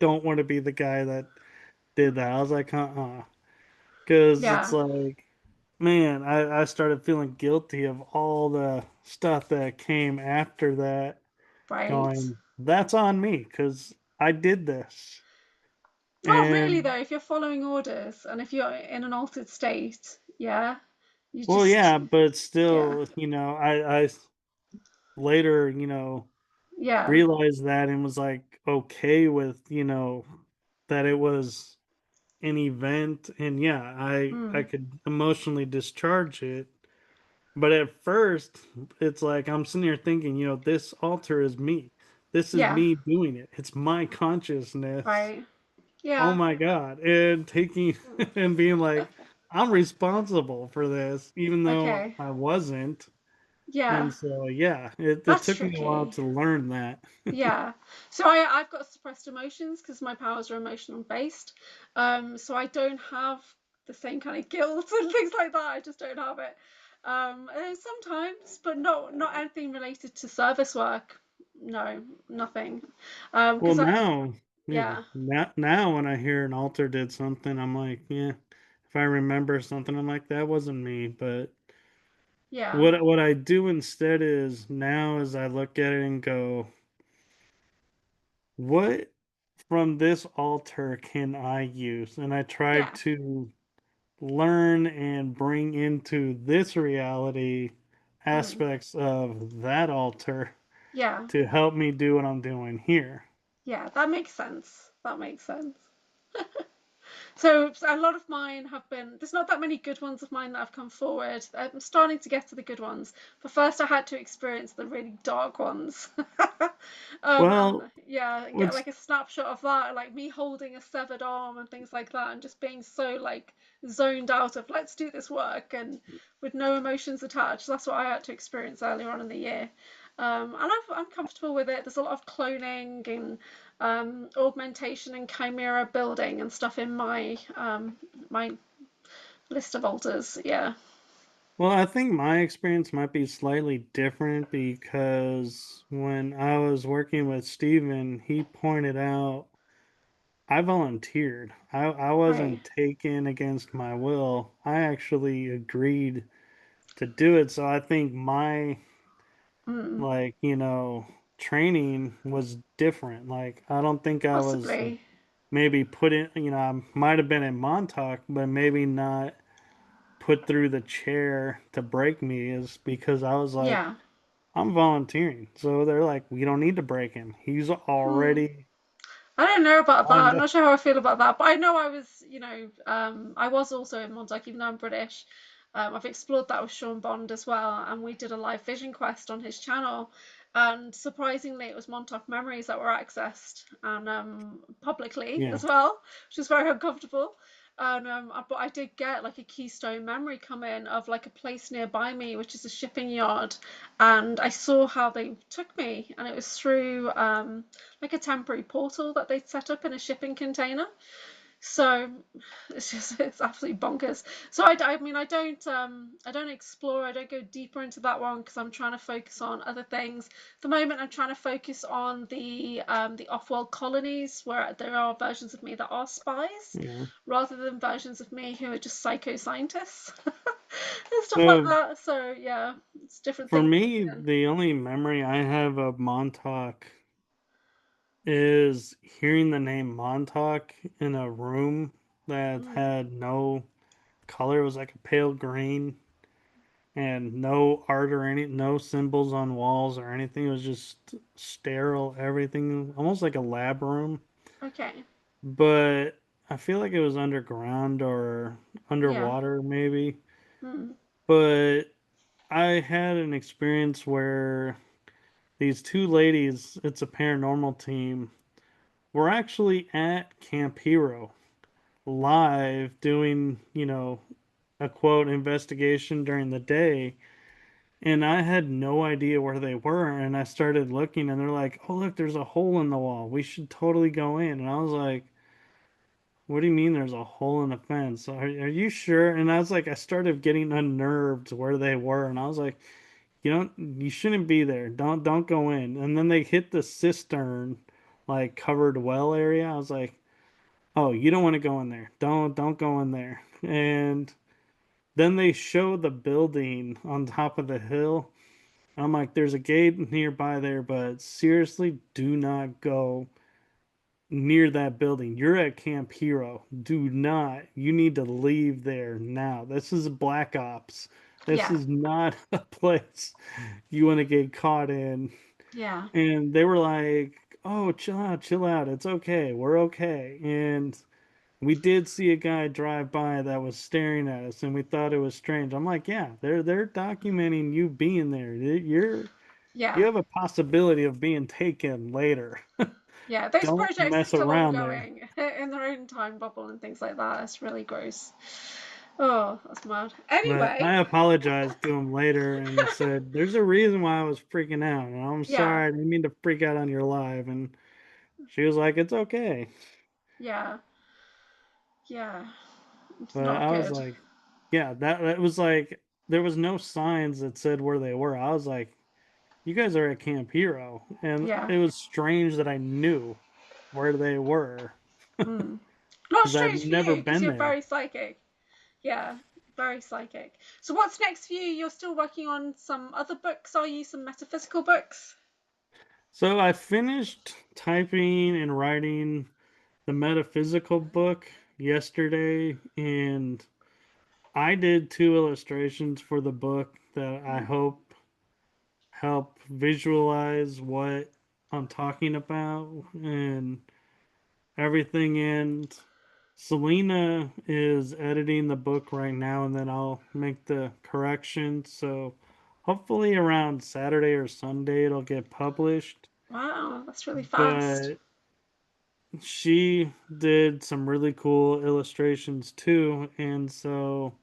don't want to be the guy that did that. I was like, because it's Yeah, like, man, I started feeling guilty of all the stuff that came after that, right. going, that's on me because I did this. Not really And though, if you're following orders and if you're in an altered state, yeah, you well, just, yeah, but yeah, still, I later, yeah, realized that and was like okay with, that it was an event, and yeah, I mm, could emotionally discharge it. But at first, it's like I'm sitting here thinking, this altar is me. This is yeah, me doing it. It's my consciousness. right, Oh yeah, my God. And taking mm, and being like, I'm responsible for this, even though okay, I wasn't. yeah, And so, yeah, it that's took me a while tricky. to learn that. Yeah. So I've got suppressed emotions because my powers are emotional based. So I don't have the same kind of guilt and things like that. I just don't have it. Sometimes, but not anything related to service work. No, nothing. Well, Because now, yeah, yeah, now when I hear an altar did something, I'm like, yeah, if I remember something, I'm like, that wasn't me. But yeah, what I do instead is now is I look at it and go, what from this altar can I use? And I try yeah, to learn and bring into this reality mm, aspects of that altar yeah, to help me do what I'm doing here. yeah. That makes sense. That makes sense. So a lot of mine have been, there's not that many good ones of mine that have come forward. I'm starting to get to the good ones. But first I had to experience the really dark ones. And Well, yeah, get what's like a snapshot of that, like me holding a severed arm and things like that, and just being so like zoned out of let's do this work and with no emotions attached. That's what I had to experience earlier on in the year. And I'm comfortable with it. There's a lot of cloning and augmentation and chimera building and stuff in my list of altars. Yeah. well, I think my experience might be slightly different because when I was working with Steven, he pointed out I volunteered. I Right. wasn't taken against my will. I actually agreed to do it. So I think my, Mm, like, training was different. Like, I don't think I was possibly. maybe put in, I might have been in Montauk, but maybe not put through the chair to break me, is because I was like, Yeah. I'm volunteering. So they're like, we don't need to break him. He's Hmm. already I don't know about that. lined I'm up. not sure how I feel about that, but I know I was, I was also in Montauk, even though I'm British. I've explored that with Sean Bond as well, and we did a live vision quest on his channel. And surprisingly, it was Montauk memories that were accessed and publicly Yeah. as well, which was very uncomfortable. And but I did get like a keystone memory come in of like a place nearby me, which is a shipping yard, and I saw how they took me, and it was through like a temporary portal that they'd set up in a shipping container. So it's absolutely bonkers. So I mean I don't explore, I don't go deeper into that one because I'm trying to focus on other things. At the moment I'm trying to focus on the off-world colonies where there are versions of me that are spies Yeah. rather than versions of me who are just psycho scientists and stuff like So that. So yeah, it's different for things me, kicking in. the only memory I have of Montauk is hearing the name Montauk in a room that Mm, had no color. It was like a pale green and no art or no symbols on walls or anything. It was just sterile, everything, almost like a lab room. okay. But I feel like it was underground or Yeah. underwater, maybe. Mm, But I had an experience where these two ladies, it's a paranormal team, were actually at Camp Hero live doing, a quote investigation during the day. And I had no idea where they were. And I started looking, and they're like, oh, look, there's a hole in the wall. We should totally go in. And I was like, what do you mean there's a hole in the fence? Are you sure? And I was like, I started getting unnerved where they were. And I was like, you shouldn't be there. Don't go in. And then they hit the cistern, like covered well area. I was like, oh, you don't want to go in there. Don't go in there. And then they show the building on top of the hill. I'm like, there's a gate nearby there, but seriously, do not go near that building. You're at Camp Hero. Do not. You need to leave there now. This is Black Ops. This Yeah. is not a place you want to get caught in. Yeah. And they were like, oh, chill out, chill out. It's okay. We're okay. And we did see a guy drive by that was staring at us, and we thought it was strange. I'm like, yeah, they're documenting you being there. You Yeah. have a possibility of being taken later. Yeah. Those Don't projects are mess still around there. ongoing in their own time bubble and things like that. It's really gross. Oh, that's mad. But Anyway, I apologized to him later and said, there's a reason why I was freaking out. And I'm yeah. sorry, I didn't mean to freak out on your live. And she was like, it's okay. Yeah. Yeah. It's But not I was good. like, yeah, that was like, there was no signs that said where they were. I was like, you guys are at Camp Hero. And Yeah. it was strange that I knew where they were Mm. Not because I've strange for never you because been you're there. very psychic. Yeah, very psychic. So what's next for you? You're still working on some other books, are you? Some metaphysical books? So I finished typing and writing the metaphysical book yesterday, and I did two illustrations for the book that I Mm. hope help visualize what I'm talking about and everything. And Selena is editing the book right now, and then I'll make the corrections. So hopefully around Saturday or Sunday it'll get published. Wow, that's really fast. But she did some really cool illustrations too, and so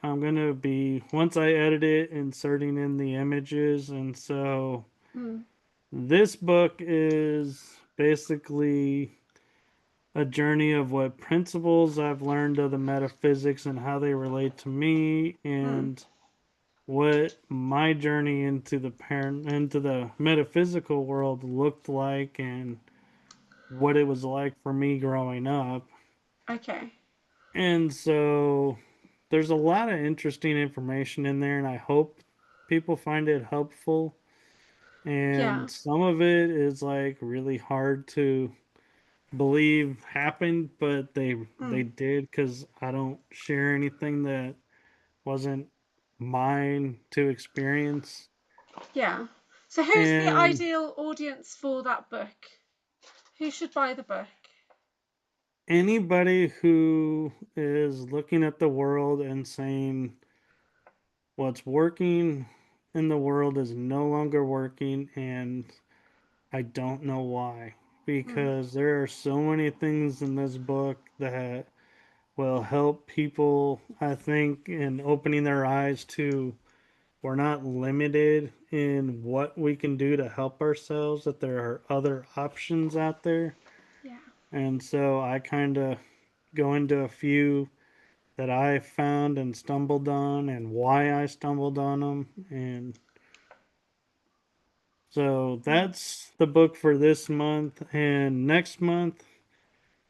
I'm gonna be, once I edit it, inserting in the images. And so Mm. this book is basically a journey of what principles I've learned of the metaphysics and how they relate to me, Mm. and what my journey into the metaphysical world looked like, and what it was like for me growing up. Okay. And so there's a lot of interesting information in there, and I hope people find it helpful. Yeah. And some of it is like really hard to believe happened, but they Mm. did, because I don't share anything that wasn't mine to experience. Yeah. So who's the And ideal audience for that book? Who should buy the book? anybody who is looking at the world and saying what's working in the world is no longer working, and I don't know why. Mm. Because there are so many things in this book that will help people, I think, in opening their eyes to, we're not limited in what we can do to help ourselves, that there are other options out there. Yeah. And so I kind of go into a few that I found and stumbled on, and why I stumbled on them. And so Mm. that's the book for this month. And next month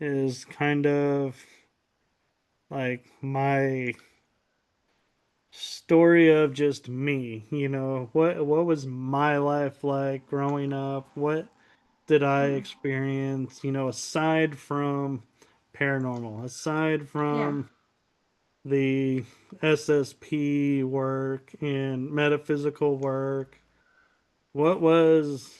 is kind of like my story of just me. What was my life like growing up? What did I Mm. experience, aside from paranormal, aside Yeah. from the SSP work and metaphysical work? What was,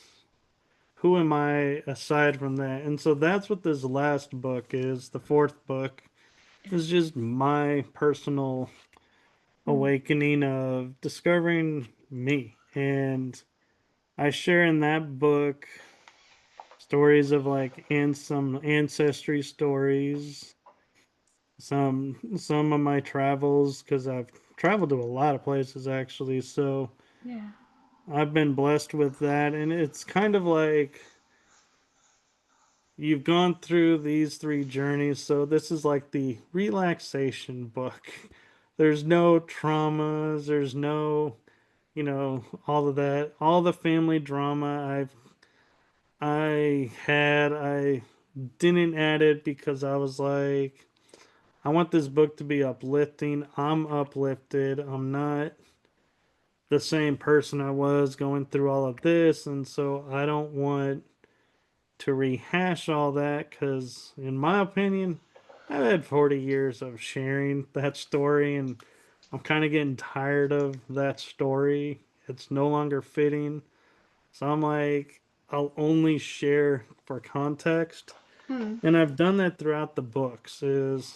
who am I aside from that? And so that's what this last book is. The fourth book is just my personal Mm. awakening of discovering me. And I share in that book stories of like and some ancestry stories, some of my travels because I've traveled to a lot of places actually. So Yeah. I've been blessed with that, and it's kind of like you've gone through these three journeys, so this is like the relaxation book. There's no traumas, there's no, all of that, all the family drama I didn't add it because I was like, I want this book to be uplifting. I'm uplifted. I'm not the same person I was going through all of this, and so I don't want to rehash all that because, in my opinion, I've had 40 years of sharing that story and I'm kind of getting tired of that story. It's no longer fitting. So I'm like, I'll only share for context. Hmm. And I've done that throughout the books is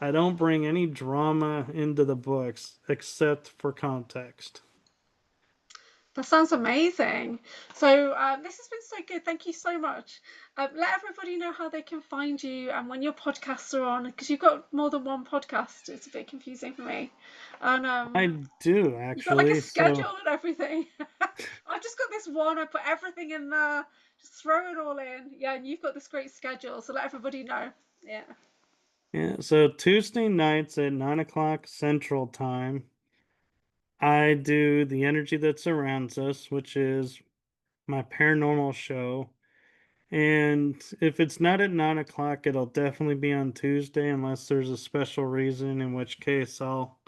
I don't bring any drama into the books except for context. That sounds amazing. So this has been so good. Thank you so much. Let everybody know how they can find you and when your podcasts are on, because you've got more than one podcast. It's a bit confusing for me. And I do you've got like a actually. schedule So and everything. I've just got this one. I put everything in there, just throw it all in. Yeah, and you've got this great schedule. So let everybody know. Yeah. yeah, so Tuesday nights at 9 o'clock Central Time, I do the energy that surrounds us, which is my paranormal show. And if it's not at 9 o'clock, it'll definitely be on Tuesday, unless there's a special reason, in which case I'll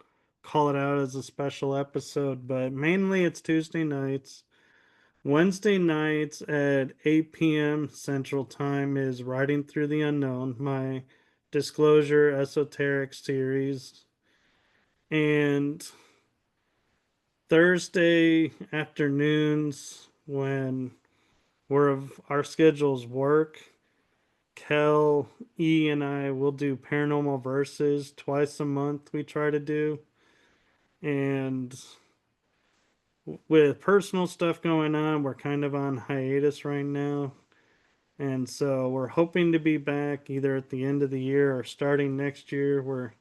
call it out as a special episode. But mainly it's Tuesday nights. Wednesday nights at 8 p.m. Central Time is Riding Through the Unknown, my disclosure esoteric series. And Thursday afternoons, when we're of our schedules work, Kel, E, and I will do paranormal verses twice a month. We try to do, and with personal stuff going on, we're kind of on hiatus right now. And so we're hoping to be back either at the end of the year or starting next year. We're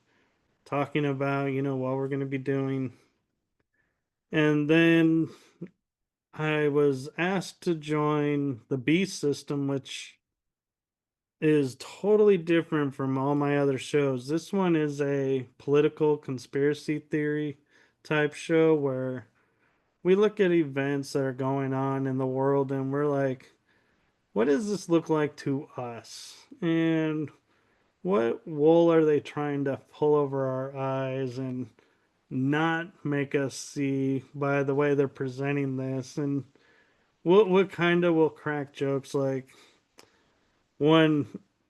talking about, what we're going to be doing. And then I was asked to join the Beast system, which is totally different from all my other shows. This one is a political conspiracy theory type show where we look at events that are going on in the world and we're like, what does this look like to us? And what wool are they trying to pull over our eyes and not make us see by the way they're presenting this? And what kind of will crack jokes like one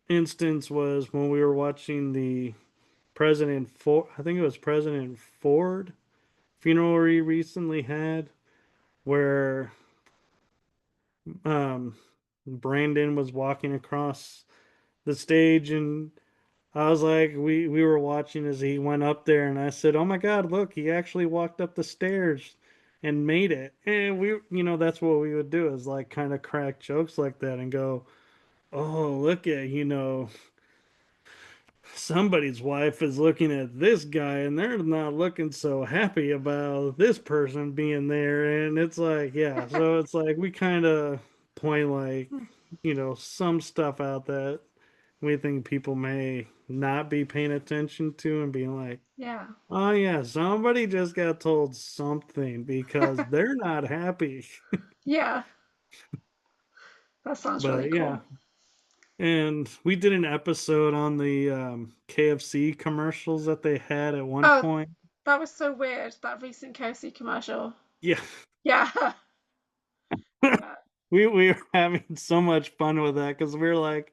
instance was when we were watching the President Ford, I think it was President Ford funeral we recently had, where um, Brandon was walking across the stage, and I was like, we were watching as he went up there, and I said, "Oh my God, look, he actually walked up the stairs and made it." And that's what we would do is like kind of crack jokes like that and go, "Oh, look at somebody's wife is looking at this guy and they're not looking so happy about this person being there." And it's like, yeah, so it's like we kind of point like, some stuff out that we think people may not be paying attention to and being like, Yeah. oh yeah, somebody just got told something because they're not happy. Yeah. That sounds really But yeah, cool. and we did an episode on the KFC commercials that they had at one Oh, point. that was so weird, that recent KFC commercial. Yeah. Yeah. Yeah. We were having so much fun with that because we were like,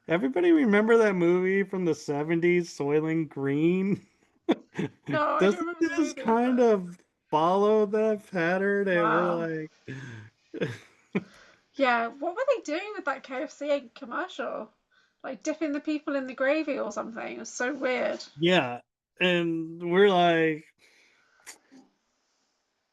everybody remember that movie from the 70s, Soylent Green? No, I don't Doesn't remember the this movie, kind but of follow that pattern? And wow. we're like, Yeah, what were they doing with that KFC commercial? Like dipping the people in the gravy or something. It was so weird. yeah. And we're like,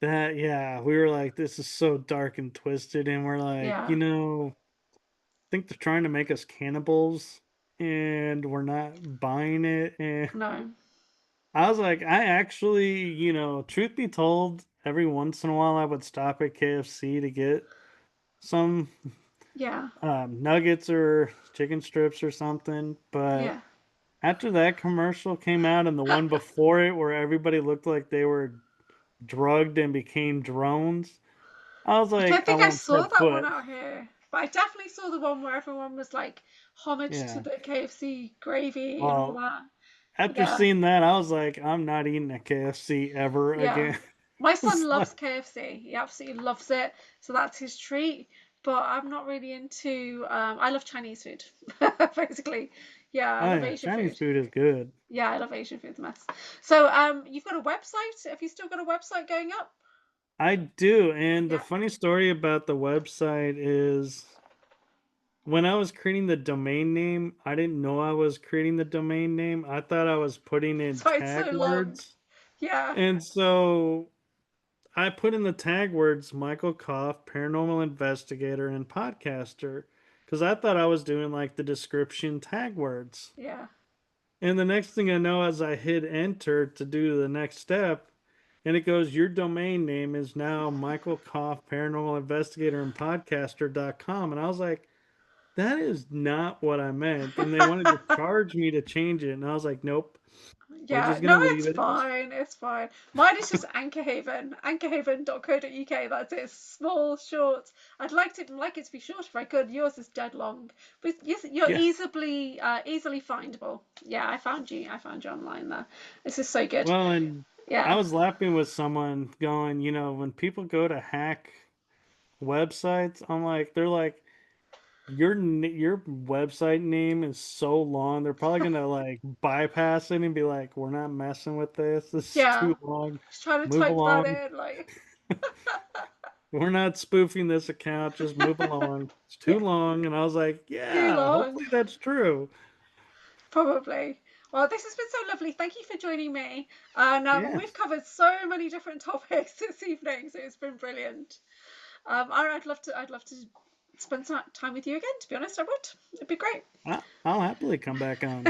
That, yeah, we were like, this is so dark and twisted, and we're like, Yeah. I think they're trying to make us cannibals, and we're not buying it. And No. I was like, I actually, truth be told, every once in a while I would stop at KFC to get some Yeah. nuggets or chicken strips or something. But Yeah. after that commercial came out and the one before it, where everybody looked like they were drugged and became drones, I was I like, don't I think I won't saw step that one foot. out here, but I definitely saw the one where everyone was like homage to Yeah. the KFC gravy and all Well, that. after Yeah. seeing that, I was like, I'm not eating at KFC ever Yeah. again. My son It's like, loves KFC. He absolutely loves it. So that's his treat. But I'm not really into, I love Chinese food, basically. Yeah, I oh love yeah, Asian Chinese food. food is good. Yeah, I love Asian food the best. So, you've got a website? Have you still got a website going up? I do, and the Yeah. funny story about the website is when I was creating the domain name, I didn't know I was creating the domain name. I thought I was putting in That's why it's tag so long. words. Yeah. And so I put in the tag words Michael Kopf, paranormal investigator, and podcaster, because I thought I was doing like the description tag words. Yeah. And the next thing I know, as I hit enter to do the next step, and it goes, your domain name is now Michael Kopf, paranormal investigator, and podcaster.com. And I was like, that is not what I meant. And they wanted to charge me to change it. And I was like, nope, we're Yeah, just going no, to leave it's it. fine. It's fine. Mine is just AnchorHaven, anchorhaven.co.uk. That's it. Small, short. I'd like it to be short if I could. Yours is dead long, but yes, you're Yeah. easily findable. Yeah, I found you. I found you online there. This is so good. Well, and I Yeah. was laughing with someone going, when people go to hack websites, I'm like, they're like, your website name is so long, they're probably gonna like bypass it and be like, we're not messing with this. This is Yeah. too long. Just trying to Move type that along. in, like, We're not spoofing this account. Just move along. It's too yeah, long. And I was like, too yeah, long. hopefully that's true. Probably. Well, this has been so lovely. Thank you for joining me. And we've Yes. covered so many different topics this evening, so it's been brilliant. I'd love to spend some time with you again. To be honest, I would. It'd be great. I'll happily come back on.